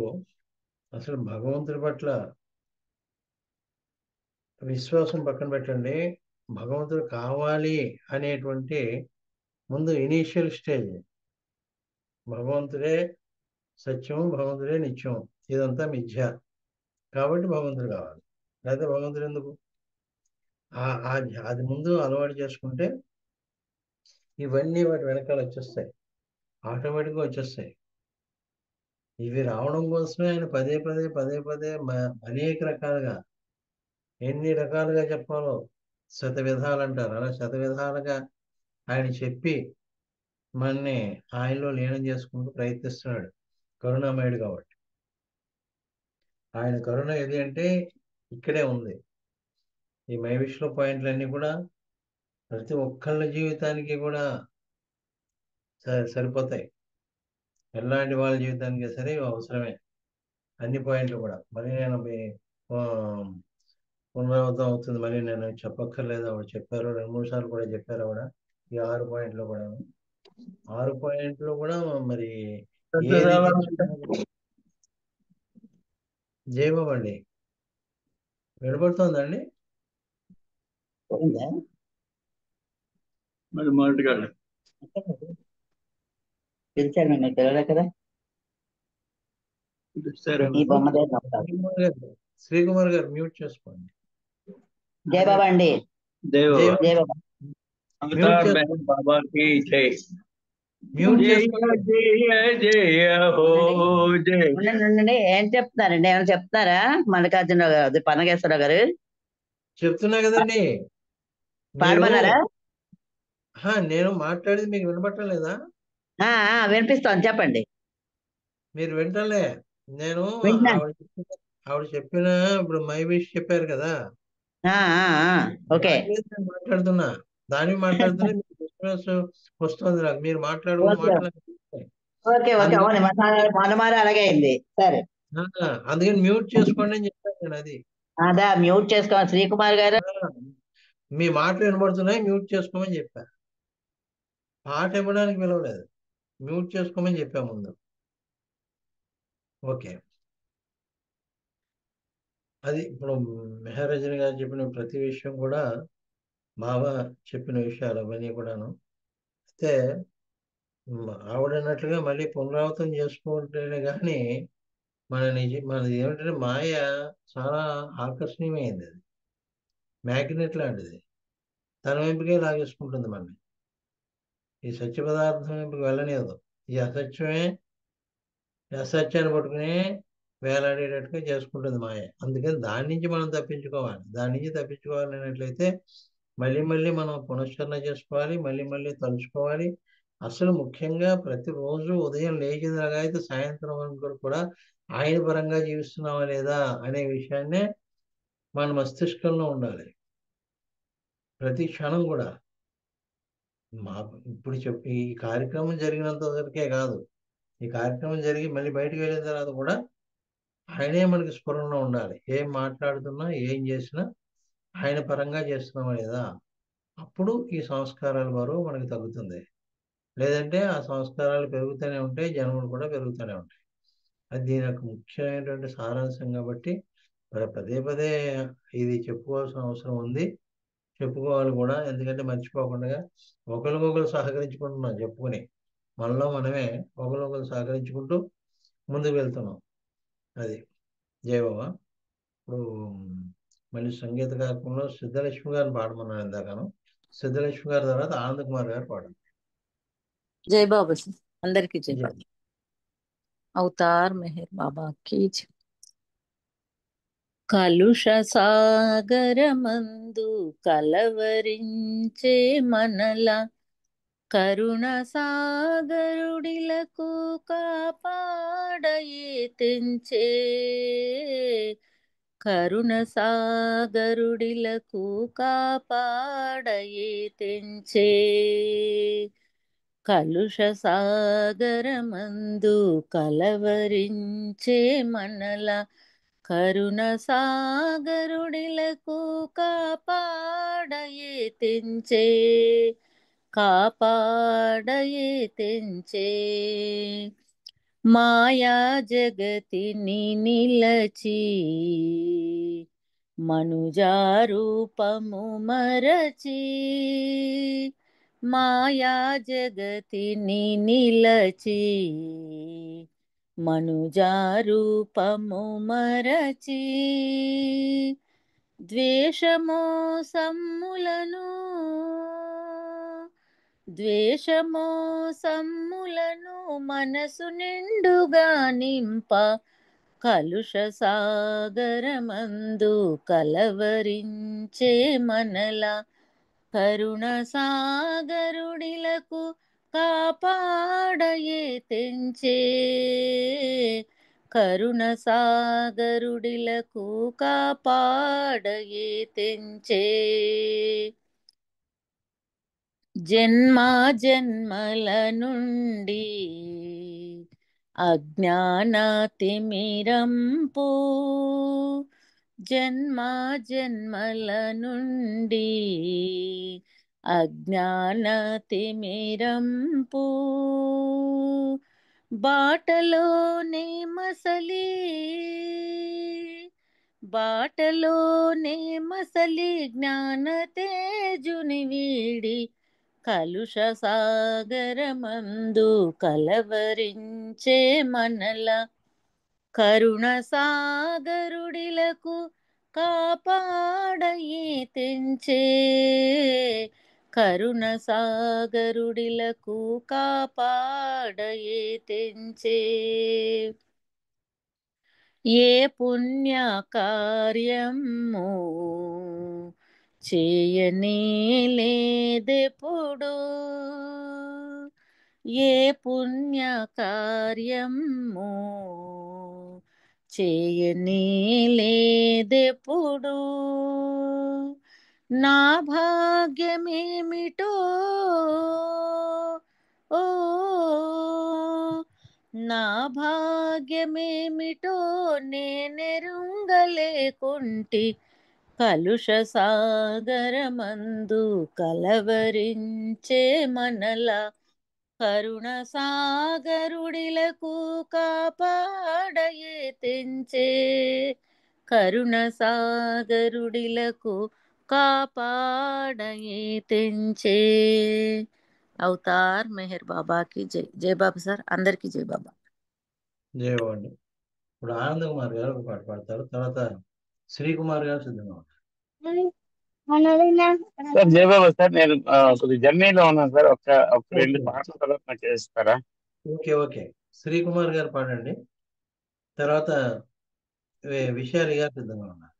అసలు భగవంతుడి పట్ల విశ్వాసం పక్కన పెట్టండి, భగవంతుడు కావాలి అనేటువంటి ముందు ఇనీషియల్ స్టేజ్ భగవంతుడే సత్యం, భగవంతుడే నిత్యం, ఇదంతా మిథ్య, కాబట్టి భగవంతుడు కావాలి. లేకపోతే భగవంతుడు ఎందుకు? అది ముందు అలవాటు చేసుకుంటే ఇవన్నీ వాటి వెనకాల వచ్చేస్తాయి, ఆటోమేటిక్గా వచ్చేస్తాయి. ఇవి రావడం కోసమే ఆయన పదే పదే పదే పదే అనేక రకాలుగా, ఎన్ని రకాలుగా చెప్పాలో శత విధాలు అంటారు, అలా శత విధాలుగా ఆయన చెప్పి మనని ఆయనలో లీనం చేసుకుంటూ ప్రయత్నిస్తున్నాడు, కరుణామయుడు కాబట్టి. ఆయన కరుణ ఏది అంటే ఇక్కడే ఉంది. ఈ మై విష్లో పాయింట్లన్నీ కూడా ప్రతి ఒక్కళ్ళ జీవితానికి కూడా సరిపోతాయి. ఎలాంటి వాళ్ళ జీవితానికి సరే అవసరమే అన్ని పాయింట్లు కూడా. మరి నేను పునరావృతం అవుతుంది, మరి నేను చెప్పక్కర్లేదు, ఆవిడ చెప్పారు 2-3 సార్లు కూడా చెప్పారు ఆవిడ. ఈ 6 పాయింట్లు కూడా 6 పాయింట్లు కూడా మరి ఏది జయబాబు అండి వినపడుతోందండి? మరి మొదటిగా పిలిచారు నన్ను, పిలవలే కదా. ఈ బొమ్మ దగ్గర శ్రీకుమార్ గారు మ్యూట్ చేసుకోండి. జై బాబా అండి. జై జై బాబా. బాబాకి జై. మ్యూట్ జయ చేసుకోండి. జయ జయ హో జయ. ఉండండి, ఏం చెప్తున్నారండి? ఏమైనా చెప్తారా మల్లికార్జునరావు గారు, అది పన్నగేశ్వరరావు గారు? చెప్తున్నా కదండి. పాడమన్నారా? నేను మాట్లాడేది మీకు వినపట్టం లేదా? వినిపిస్తాను, చెప్పండి. మీరు వింటలే. నేను వింటున్నాను. ఆవిడ చెప్పిన ఇప్పుడు మై విష్ చెప్పారు కదా, ఓకే. నేను మాట్లాడుతున్నా, దాని మాట్లాడుతున్నా మీకు డిస్టర్బెన్స్ వస్తుంది నాకు. మీరు మాట్లాడుతున్నారు ఓకే ఓకే, అవును, మనమారి అలాగే అయింది. సరే, అందుకని మ్యూట్ చేసుకోండి అని చెప్పాను నేను. అది అదా మ్యూట్ చేసుకోవాలి శ్రీకుమార్ గారు. మీ మాటలు వినబడుతున్నాయి, మ్యూట్ చేసుకోమని చెప్పా. పాట ఇవ్వడానికి పిలవలేదు, మ్యూట్ చేసుకోమని చెప్పా ముందు. ఓకే, అది ఇప్పుడు మెహరజని గారు చెప్పిన ప్రతి విషయం కూడా బాబా చెప్పిన విషయాలు అవన్నీ కూడాను. అయితే ఆవిడన్నట్లుగా మళ్ళీ పునరావృతం చేసుకుంటేనే కానీ మనది ఏమిటంటే మాయ చాలా ఆకర్షణీయమైంది. అది మ్యాగ్నెట్ లాంటిది, తన వెంపుకే లాగేసుకుంటుంది మనని. ఈ సత్య పదార్థం వెంపుకి వెళ్ళనివ్వదు. ఈ అసత్యాన్ని పట్టుకుని వేలాడేటట్టుగా చేసుకుంటుంది మాయ. అందుకని దాని నుంచి మనం తప్పించుకోవాలి. దాని నుంచి తప్పించుకోవాలన్నట్లయితే మళ్ళీ మళ్ళీ మనం పునశ్చరణ చేసుకోవాలి, మళ్ళీ మళ్ళీ తలుచుకోవాలి. అసలు ముఖ్యంగా ప్రతిరోజు ఉదయం లేచినలాగా అయితే సాయంత్రం వరకు కూడా ఆయన పరంగా జీవిస్తున్నావా లేదా అనే విషయాన్నే మన మస్తిష్కంలో ఉండాలి ప్రతి క్షణం కూడా. ఇప్పుడు ఈ కార్యక్రమం జరిగినంత వరకే కాదు, ఈ కార్యక్రమం జరిగి మళ్ళీ బయటకు వెళ్ళిన తర్వాత కూడా ఆయనే మనకి స్ఫురణలో ఉండాలి. ఏం మాట్లాడుతున్నా, ఏం చేసినా ఆయన పరంగా చేస్తున్నామా లేదా, అప్పుడు ఈ సంస్కారాల బరువు మనకి తగ్గుతుంది. లేదంటే ఆ సంస్కారాలు పెరుగుతూనే ఉంటాయి, జన్మలు కూడా పెరుగుతూనే ఉంటాయి. అది దీని యొక్క ముఖ్యమైనటువంటి సారాంశం. కాబట్టి పదే పదే ఇది చెప్పుకోవాల్సిన అవసరం ఉంది, చెప్పుకోవాలి కూడా. ఎందుకంటే మర్చిపోకుండా ఒకరికొకరు సహకరించుకుంటున్నాం, చెప్పుకుని మనలో మనమే ఒకరికొకరు సహకరించుకుంటూ ముందుకు వెళ్తున్నాం. అది జై బాబా. ఇప్పుడు మళ్ళీ సంగీత కార్యక్రమంలో సిద్ధలక్ష్మి గారిని పాడమన్నాను ఇందాకను. సిద్ధలక్ష్మి గారి తర్వాత ఆనంద్ కుమార్ గారు పాడండి. జై బాబా సార్, అందరికీ జై జై. బాబా. అవతార్ మెహర్ బాబా కీ జై. కలుష సాగరమందు కలవరించే మనల కరుణ సాగరుడిలకు కాపాడయే తెంచే. కరుణ సాగరుడిలకు కాపాడయే తెంచే. కలుష సాగరమందు కలవరించే మనల కరుణ సాగరుడిలకు కాపాడయే తెంచే. కాపాడయే తెంచే. మాయా జగతిని నిలచి మనుజారూపము మరచి. మాయా జగతిని నిలచి మనుజారూపము మరచి. ద్వేషమోసమ్ములను ద్వేషమోసమ్ములను మనసు నిండుగా నింప కలుష సాగరమందు కలవరించే మనల కరుణ సాగరుడిలకు కాపాడయే తెంచే. కరుణ సాగరుడిలకు కాపాడయే తెంచే. జన్మా జన్మల నుండి అజ్ఞాన తిమిరంపు. జన్మా జన్మల నుండి అజ్ఞాన తిమిరంపు. బాటలోనే మసలి బాటలోనే మసలి జ్ఞాన తేజుని వీడి కలుష సాగరమందు కలవరించే మనల కరుణ సాగరుడిలకు కాపాడయే తెంచే. కరుణ సాగరుడిలకు కాపాడయే తెంచే. ఏ పుణ్య కార్యము చేయనే లేదెప్పుడు. ఏ పుణ్య కార్యము చేయనే లేదెప్పుడు. నా భాగ్యమేమిటో ఓ నా భాగ్యమేమిటో నేనెరుంగలేకుంటి కలుష సాగరమందు కలవరించే మనల కరుణ సాగరుడిలకు కాపాడయే తెంచే. కరుణ సాగరుడిలకు కాపాడయే తెంచే. అవతార్ మెహర్ బాబాకి జై. జై బాబా సార్, అందరికీ జై బాబా. జై బాబా అండి. ఇప్పుడు ఆనంద్ కుమార్ గారు ఒక పాట పాడతారు. తర్వాత శ్రీకుమార్ గారు సిద్ధంగా ఉన్నారు. సార్ జై బాబా సార్, నేను కొద్దిగా జర్నీలో ఉన్నాను సార్. ఒక రెండు ఓకే పాటల తర్వాత నాకు చేస్తారా? ఓకే ఓకే శ్రీకుమార్ గారు పాడండి. తర్వాత విశాలి గారు సిద్ధంగా ఉన్నారు.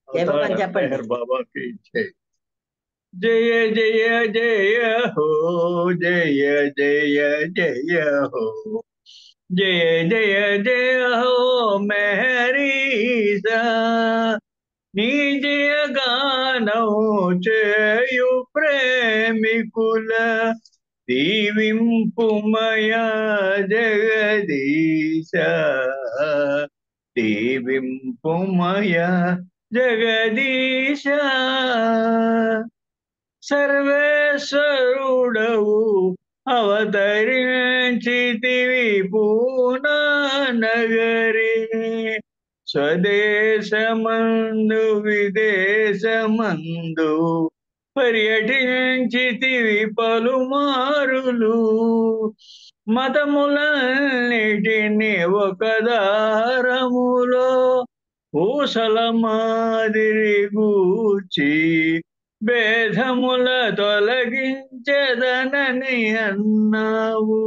జై బాబా అని అవతార్ చెప్పండి. మెహర్ బాబా की जय. जय जय जय हो, जय जय जय हो, जय जय जय हो मेहरीसा. నీ జయగానం చేయు ప్రేమికుల దీవింపుమయా జగదీశ. దీవింపుమయా జగదీశ. సర్వేశ్వరుడవు అవతరించితివి పూనా నగరి. స్వదేశమందు విదేశమందు పర్యటించితివి పలుమారులు. మతములన్నిటిని ఒక దారములో ఊసల మాదిరి గూర్చి భేదముల తొలగించదనని అన్నావు.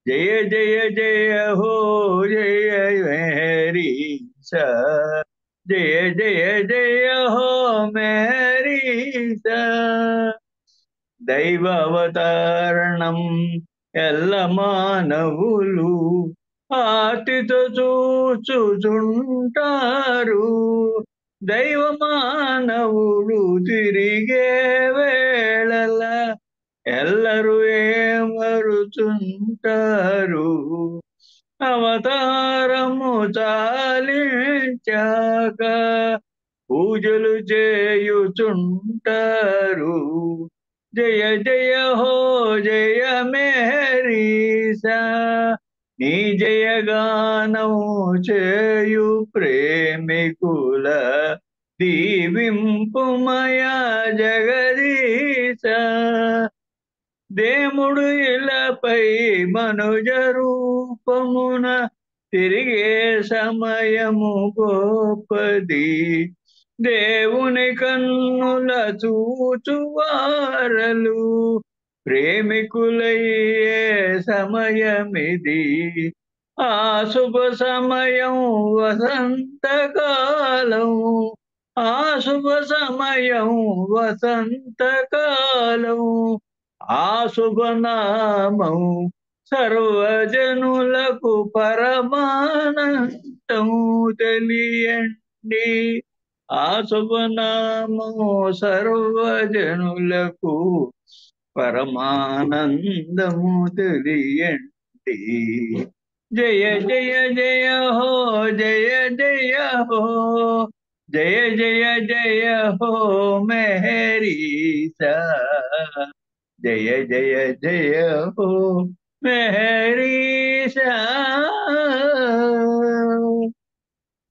జయ జయ జయ హో జయ మేరీ సా, జయ జయ జయ హో మేరీ సా. దైవావతారణం ఎల్ల మానవులు ఆర్తితో చూచుచుంటారు. దైవ మానవులు తిరిగే వేళల ఎల్లరూ ఏమరుచుంటారు. అవతారము చాలించాక పూజలు చేయుచుంటారు. జయ జయ హో జయ మేరీసా, నీ జయగానము చేయు ప్రేమికుల దీవింపుమయా జగదీశ. దేముడు ఇలపై మనుజ రూపమున తిరిగే సమయము గోపది. దేవుని కన్నుల చూచువారలు ప్రేమికులయ్యే సమయమిది. ఆ శుభ సమయం వసంతకాలం, ఆ శుభ సమయం వసంతకాలం. ఆ శుభనామం సర్వజనులకు పరమానందం తెలియండి. ఆ శుభనామము సర్వజనులకు పరమానందము తెలియండి. జయ జయ జయ హో జయ జయ హో, జయ జయ జయ హో మెహరీసా, జయ జయ జయ హో మెహరీసా.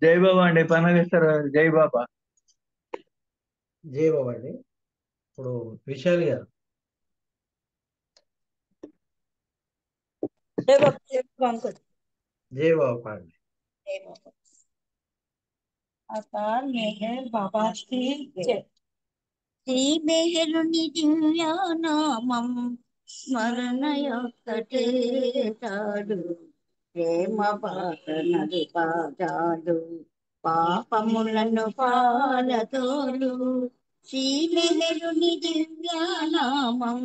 జై బాబా అండి, పనవేశ్వర జై బాబా. జై బాబా అండి. ఇప్పుడు విశాలి గారు. జై బాబా, జై బాబా అంకుల్. జై బాబా పాడండి. జై బాబా. అవతార్ మెహర్ బాబా की जय. శ్రీ మేహరుని దివ్యానామం స్మరణయొక్కటే తాడు. ప్రేమ పాటనది పాదాలు పాపములను పాలతోలు. శ్రీ మేహరుని దివ్యానామం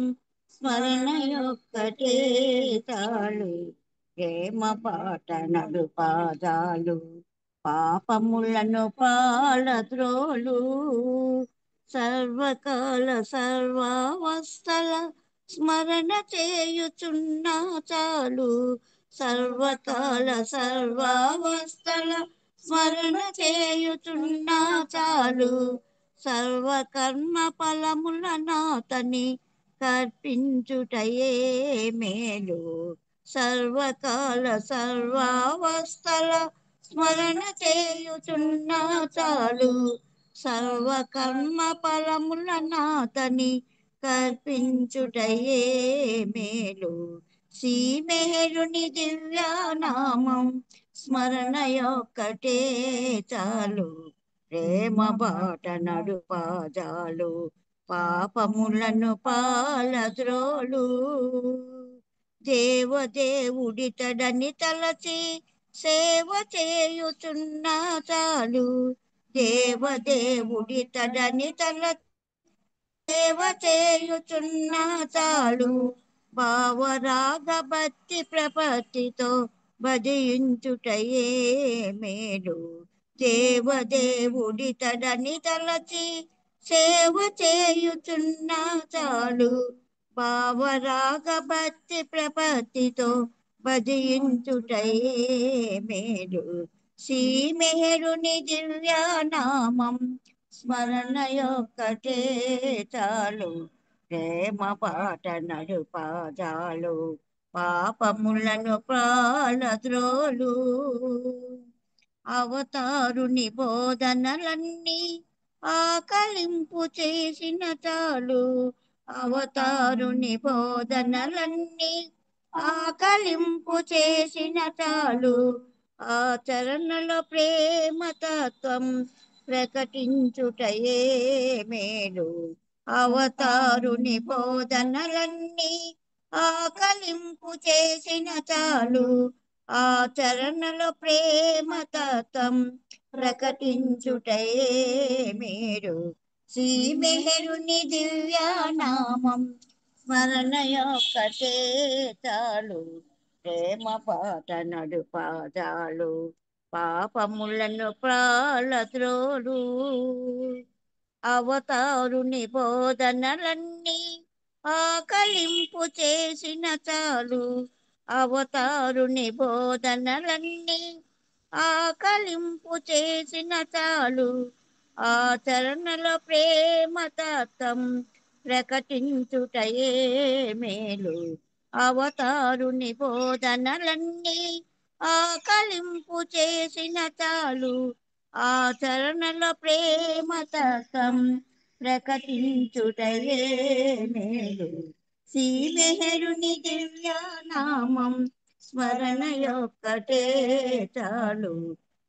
స్మరణయొక్కటే తాడు. ప్రేమ పాటనడు పాదాలు పాపములను పాలద్రోలు. సర్వకాల సర్వావస్థల స్మరణ చేయుచున్నా చాలు. సర్వకాల సర్వావస్థల స్మరణ చేయుచున్నా చాలు. సర్వకర్మ ఫలముల నాతని కర్పించుటయే మేలు. సర్వకాల సర్వావస్థల స్మరణ చేయుచున్నా చాలు. సర్వకర్మ ఫలముల నాతని కర్పించుటయే మేలు. శ్రీ మేరుని దివ్యానామం స్మరణయొక్కటే చాలు. ప్రేమ బాట నడు పాదాలు పాపములను పాలద్రోలు. దేవదేవుడితడని తలచి సేవ చేయుచున్నా చాలు. దేవదేవుడితడని తలచి సేవ చేయుచున్నా చాలు. భావరాగ భక్తి ప్రపత్తితో భజించుటయే మేలు. దేవదేవుడితడని తలచి సేవ చేయుచున్నా చాలు. భావరాగ భక్తి ప్రపత్తితో భజించుటయే మేలు. శ్రీ మేరుని దివ్యానామం స్మరణయొక్కటే చాలు. ప్రేమ పాట నడు పాదాలు పాపములను పాలద్రోలు. అవతారుని బోధనలన్నీ ఆకలింపు చేసిన చాలు. అవతారుని బోధనలన్నీ ఆకలింపు చేసిన చాలు. ఆచరణలో ప్రేమ తత్వం ప్రకటించుటయే మేలు. అవతారుని బోధనలన్నీ ఆకలింపు చేసిన చాలు. ఆచరణలో ప్రేమ తత్వం ప్రకటించుటయే మేలు. శ్రీ మెహరుని దివ్యానామం స్మరణయొక్కటే చాలు. ప్రేమ పాట నడుపాదాలు పాపములను ప్రాలద్రోలు. అవతారుని బోధనలన్నీ ఆకలింపు చేసిన చాలు. అవతారుని బోధనలన్నీ ఆకలింపు చేసిన చాలు. ఆచరణలో ప్రేమ తత్వం ప్రకటించుటయే మేలు. అవతారుని బోధనలన్నీ ఆకలింపు చేసిన చాలు. ఆచరణలో ప్రేమ తత్వం ప్రకటించుటయే మేలు. శ్రీ మెహరుని దివ్యానామం స్మరణయొక్కటే చాలు.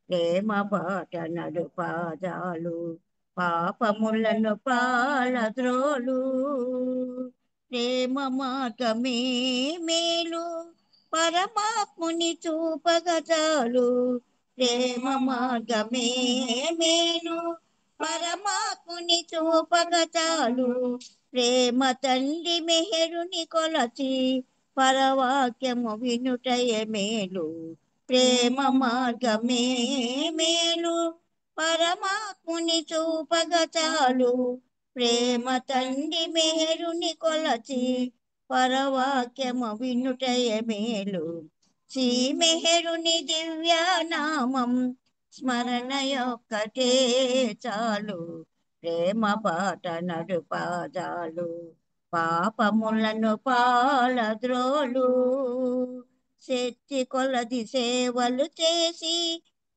ప్రేమ పాట నడుపాదాలు పాపములను పాలద్రోలు. ప్రేమ మార్గమే మేలు పరమాత్ముని చూపగజాలు. ప్రేమ మార్గమే మేలు పరమాత్ముని చూపగజాలు. ప్రేమ తండ్రి మెహరుని కొలచి పరవాక్యము వినుటయ మేలు. ప్రేమ మార్గమే మేలు పరమాత్ముని చూపగజాలు. ప్రేమ తండ్రి మెహరుని కొలచి పరవాక్యము వినుటయ మేలు. శ్రీ మెహరుని దివ్యానామం స్మరణయొక్కటే చాలు. ప్రేమ పాట నడుపాదాలు పాపములను పాలద్రోలు. శక్తి కొలది సేవలు చేసి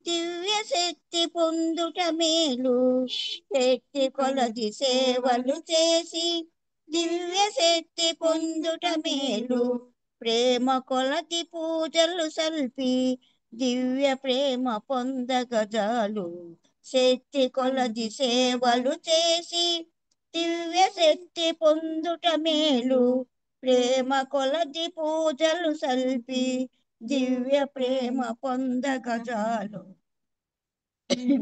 దివ్య శక్తి పొందుట మేలు. శక్తి కొలది సేవలు చేసి దివ్య శక్తి పొందుట మేలు. ప్రేమ కొలది పూజలు సల్పి దివ్య ప్రేమ పొందగజాలు. శక్తి కొలది సేవలు చేసి దివ్య శక్తి పొందుట మేలు. ప్రేమ కొలది పూజలు సల్పి దివ్య ప్రేమ పొందగజాలు.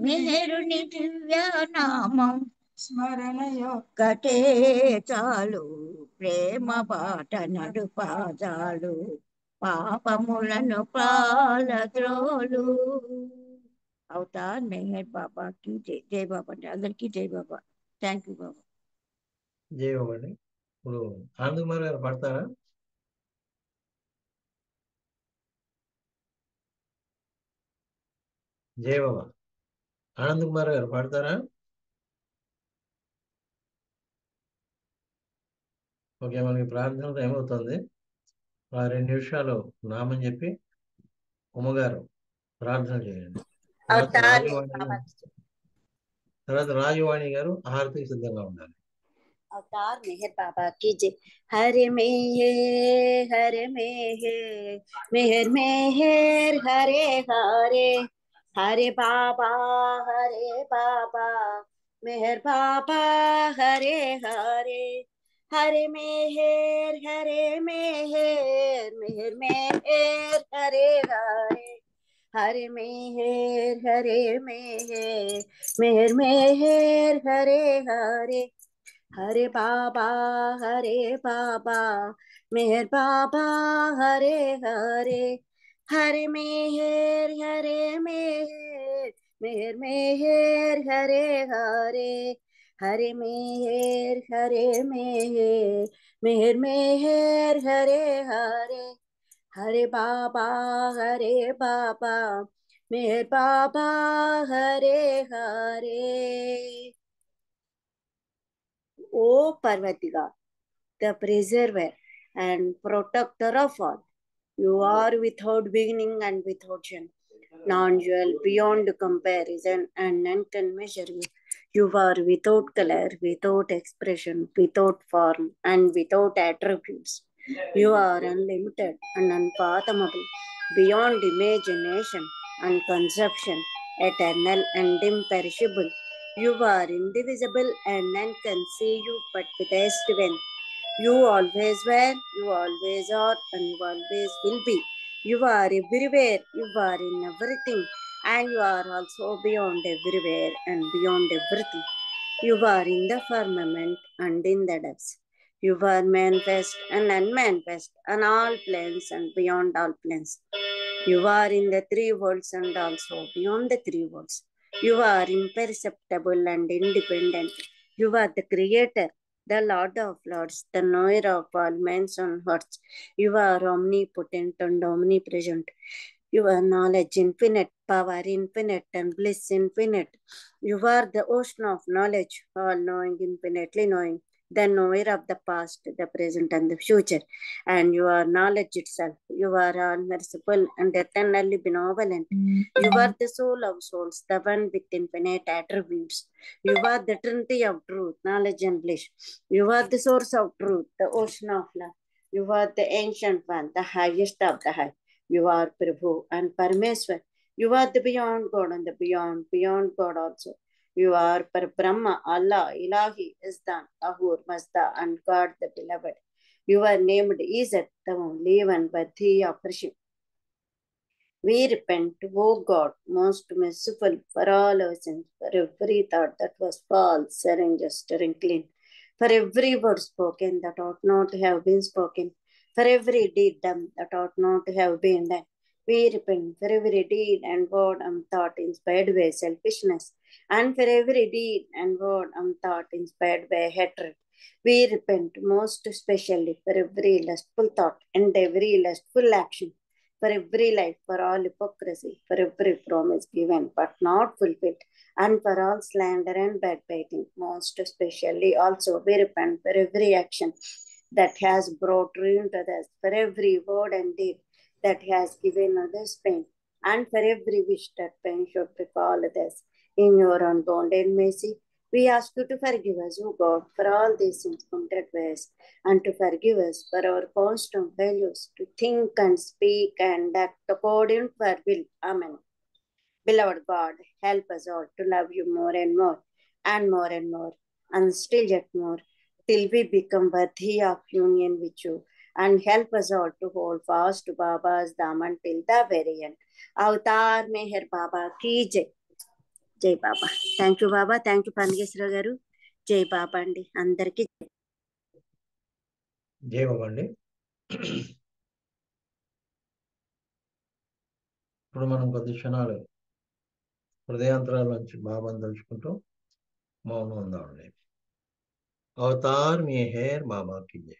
మెహరుని దివ్యానామం స్మరణయొక్కటే చాలు. ప్రేమ బాట నడుపాదాలు పాపములను పాలద్రోలు. అవతార్ మెహర్ బాబాకి జై. జై బాబా అంటే అందరికీ జై బాబా. థ్యాంక్ యూ బాబా. జై బాబా అండి. ఇప్పుడు ఆనంద్ కుమార్ గారు పాడతారా? జై బాబా. ఆనంద్ కుమార్ గారు పాడతారా? ఓకే, మనకి ప్రార్థన ఏమవుతుంది? 2 నిమిషాలు నామని చెప్పి ఉమ్మగారు ప్రార్థన చేయండి. తర్వాత రాజవాణి గారు హారతికి సిద్ధంగా ఉండాలి. अवतार मेहर बाबा की जय। हरे मेहर मेहर मेहर हरे हरे हरे बाबा मेहर बाबा हरे हरे हरे मेहर मेहर हरे हरे हरे मेहर मेहर हरे हरे हरे बाबा मेहर बाबा हरे हरे हरे मेहर मेहर हरे हरे हरे मेहर मेहर हरे हरे हरे बाबा मेहर बाबा Hare Hare. O Parvati God, the preserver and protector of all, you are without beginning and without end, non-dual, beyond comparison and none can measure you. You are without color, without expression, without form and without attributes. You are unlimited and unfathomable, beyond imagination and consumption, eternal and imperishable. You are indivisible and none can see you but with a strength. You always were, you always are, and you always will be. You are everywhere, you are in everything, and you are also beyond everywhere and beyond everything. You are in the firmament and in the depths. You are manifest and unmanifest, on all planes and beyond all planes. You are in the three worlds and also beyond the three worlds. You are imperceptible and independent. You are the creator, the Lord of Lords, the knower of all men's and hearts. You are omnipotent and omnipresent. Your knowledge infinite, power infinite, and bliss infinite. You are the ocean of knowledge, all knowing, infinitely knowing, the knower of the past, the present, and the future. And you are knowledge itself. You are all merciful and eternally benevolent. You are the soul of souls, the one with infinite attributes. You are the Trinity of truth, knowledge, and bliss. You are the source of truth, the ocean of love. You are the ancient one, the highest of the high. You are Prabhu and Parameswar. You are the beyond God and the beyond God also. You are Brahma, Allah, Ilahi, Izdan, Ahur, Mazda, and God the Beloved. You are named Izzat, the only one worthy of worship. We repent, O God, most merciful, for all our sins, for every thought that was false or unjust or unclean, for every word spoken that ought not to have been spoken, for every deed done that ought not to have been done. We repent for every deed and word and thought inspired by selfishness, and for every deed and word and thought inspired by hatred. We repent most especially for every lustful thought and every lustful action, for every life, for all hypocrisy, for every promise given but not fulfilled, and for all slander and backbiting. Most especially also we repent for every action that has brought ruin to others, for every word and deed that has given others pain, and for every wish that pain should befall others. In your unbounded mercy, we ask you to forgive us, O God, for all these sins committed by us, and to forgive us for our constant failures to think and speak and act according to our will. Amen. Beloved God, help us all to love you more and more, and more and more, and still yet more, till we become worthy of union with you. And help us all to hold fast to Baba's Daman till the very end. Avatar Meher Baba ki jai. Jai Baba. Thank you, Baba. Thank you, Pangesra garu. Jai Baba andi. Andarki జై బాబా అండి. ఇప్పుడు మనం కొద్ది క్షణాలు హృదయాంతరాల నుంచి బాబాను తలుచుకుంటూ మౌనం ఉందామండి. అవతార్ మీ హేర్ బాబాకి జై.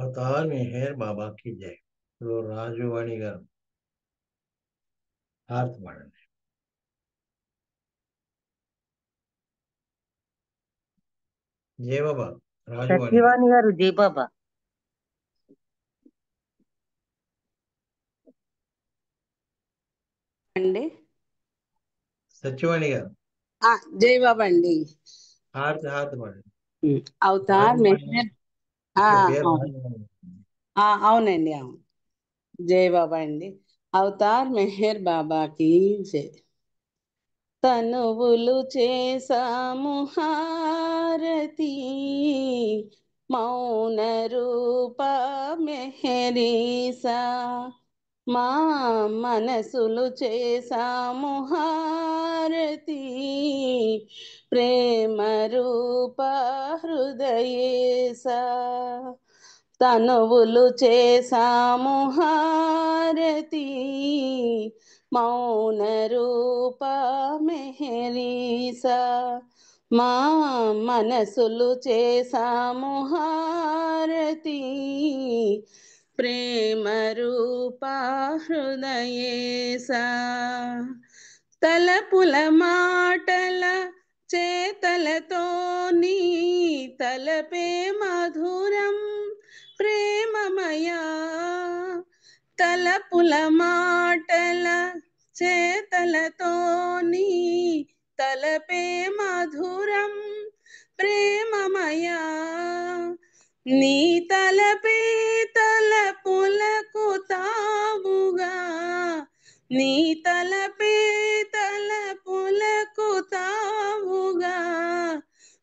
అవతార్ మీ హేర్ బాబాకి జై. ఇప్పుడు రాజువాణి గారు హారతి పాడండి. జై బాబా. రాజువాణి గారు. సత్యవాణి గారు జై బాబా. అండి సత్యవాణి గారు జై బాబా అండి. హారతి పాడండి. అవతార్ రాజువాణి మెహర్ మీ పేరు రాజువాణి. అవునండి, అవును. జై బాబా అండి. అవతార్ మెహర్ బాబాకి జై. తనువులు చేసాము హారతి, మౌన రూప మెహరీసా. మా మనసులు చేసాము హారతి, ప్రేమ రూప హృదయేసా. తనువులు చేసాము హారతి మౌన రూప మెహరీసా మా మనసులు చేసాము హారతి ప్రేమ రూప హృదయేసా తలపుల మాటల చేతలతో నీ తలపే మధురం ప్రేమమయా తలపుల మాటల చేతలతో నీ తలపే మధురం ప్రేమమయా నీ తలపే తలపులకు తావుగా నీ తలపే తలపులకు తావుగా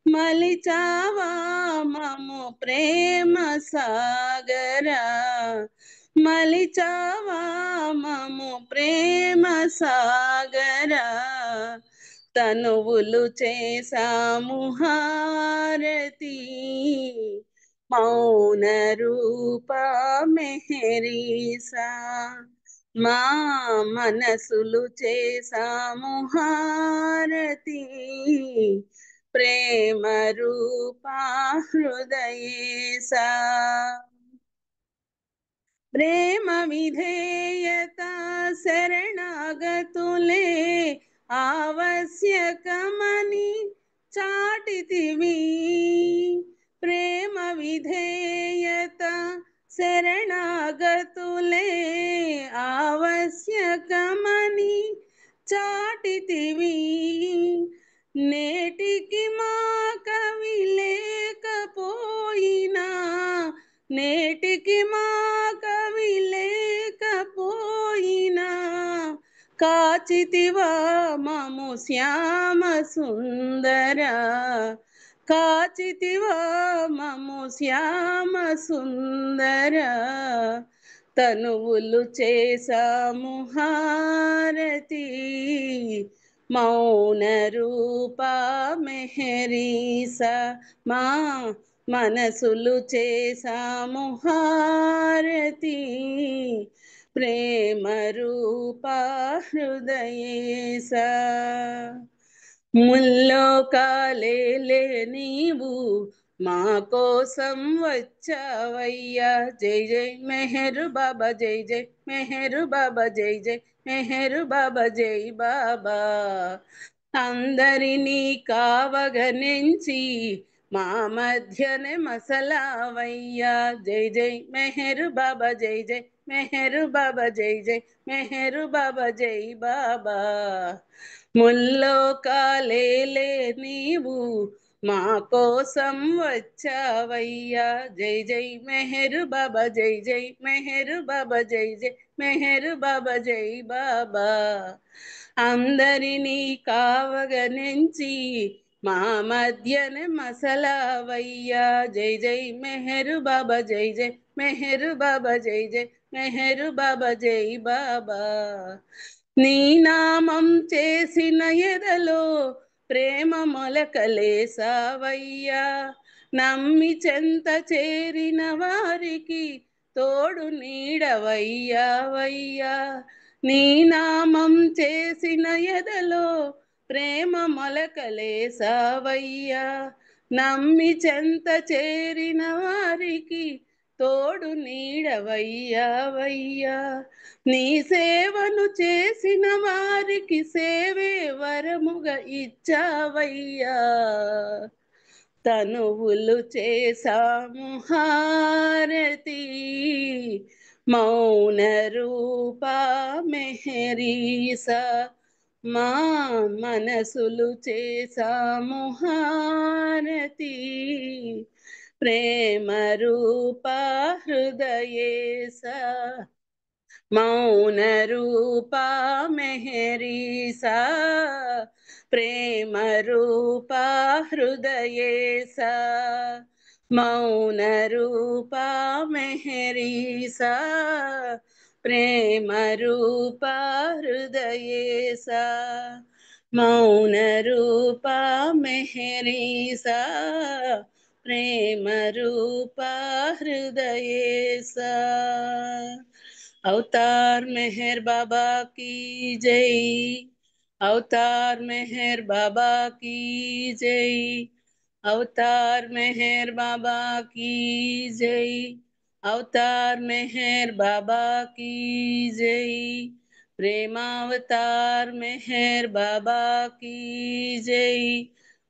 మలిచావా మము ప్రేమ సాగరా మలిచావా మము ప్రేమ సాగరా తనువులు చేసాము హారతి మౌన రూప మెహరీసా మా మనసులు చేసాము హారతి ప్రేమ రూప హృదయేసా ప్రేమ విధేయత శరణాగతులే ఆవశ్యకమని చాటితివి ప్రేమ విధేయత శరణాగతులే ఆవశ్యకమని చాటితివి నేటికి మా కవి లేకపోయినా నేటికి మా కవి లేకపోయినా కాచితివా మము శ్యామ సుందర కాచితివా మము శ్యామ సుందర తనువులు చేసాము హారతి మౌన రూప మెహరీసా మా మనసులు చేసాము హారతి ప్రేమ రూప హృదయేసా ముల్లోకాలేలే నీవు మా కోసం వచ్చావయ్యా జై జై మెహరు బాబా జై జై మెహరు బాబా జై జై మెహరు బాబా జై బాబా అందరినీ కావగనించి మా మధ్యనే మసలావయ్యా జై జై మెహరు బాబా జై జై మెహరు బాబా జై జై మెహరు బాబా జై బాబా ముల్లోకాలేలే నీవు మా కోసం వచ్చావయ్యా జై జై మెహరు బాబా జై జై మెహరు బాబా జై జై మెహరు బాబా జై బాబా అందరినీ కావగనించి మా మధ్యనే మసలావయ్యా జై జై మెహరు బాబా జై జై మెహరు బాబా జై జై మెహరు బాబా జై బాబా నీ నామం చేసిన ఎదలో ప్రేమ మొలకలేసావయ్యా నమ్మి చెంత చేరిన వారికి తోడు నీడవయ్యావయ్యా నీ నామం చేసిన ఎదలో ప్రేమ మొలకలేసావయ్యా నమ్మి చెంత చేరిన వారికి తోడు నీడవయ్యావయ్యా నీ సేవను చేసిన వారికి సేవే వరముగా ఇచ్చావయ్యా తనువులు చేసాము హారతి మౌన రూప మెహరీసా మా మనసులు చేసాము హారతి ప్రేమ రూప హృదయేసా మౌన రూప మెహరీసా ప్రేమ రూప హృదయేసా మౌన రూప మెహరీసా ప్రేమ రూప హృదయేసా మౌన రూప మెహరీసా प्रेम रूपा हृदय सा। अवतार मेहर बाबा की जय, अवतार मेहर बाबा की जय, अवतार मेहर बाबा की जय, अवतार मेहर बाबा की जय, प्रेमावतार मेहर बाबा की जय,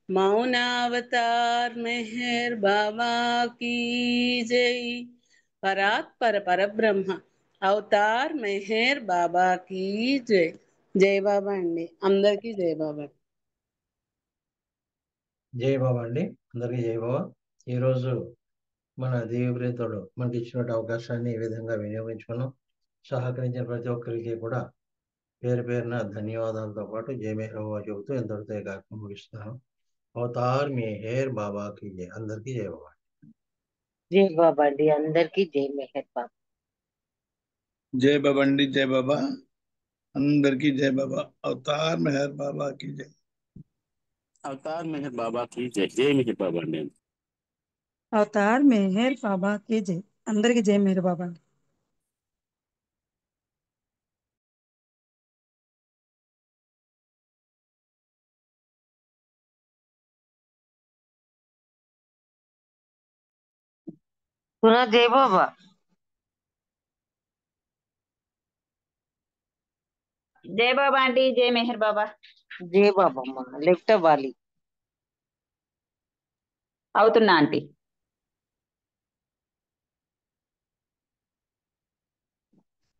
मौनावतार मेहर बाबा की जय, परात्पर परब्रह्म అవతార్ మెహర్ బాబా की జై. జై బాబా అండి, అందరికీ జై బాబా. జై బాబా అండి, అందరికీ జై బాబా. ఈరోజు మన దేవప్రీతుడు మనకి ఇచ్చినటువంటి అవకాశాన్ని ఈ విధంగా వినియోగించుకున్నాం. సహకరించిన ప్రతి ఒక్కరికి కూడా పేరు పేరున ధన్యవాదాలతో పాటు జై మెహర్ బాబా చెబుతూ ఎంతటితో ఈ కార్యక్రమం ముగిస్తున్నాను. అవతార్ మెహర్ బాబాకి జై. అందరికీ జై బాబా. జై బాబా అండి, అందరికీ జై మెహర్ బాబా. జై బాబా అండి, జై బాబా, అందరికీ జై బాబా. అవతార్ మెహర్ బాబా की जय. अवतार मेहर बाबा की जय. जय मेहर बाबा ने. అవతార్ మెహర్ బాబా కి జై. అందరికి జై మెహర్ బాబా. पुन्हा जय बाबा. జై బాబా ఆంటీ, జై మెహర్ బాబా. జై బాబా అమ్మ, లెఫ్ట్ అవ్వాలి. అవుతున్నా ఆంటీ.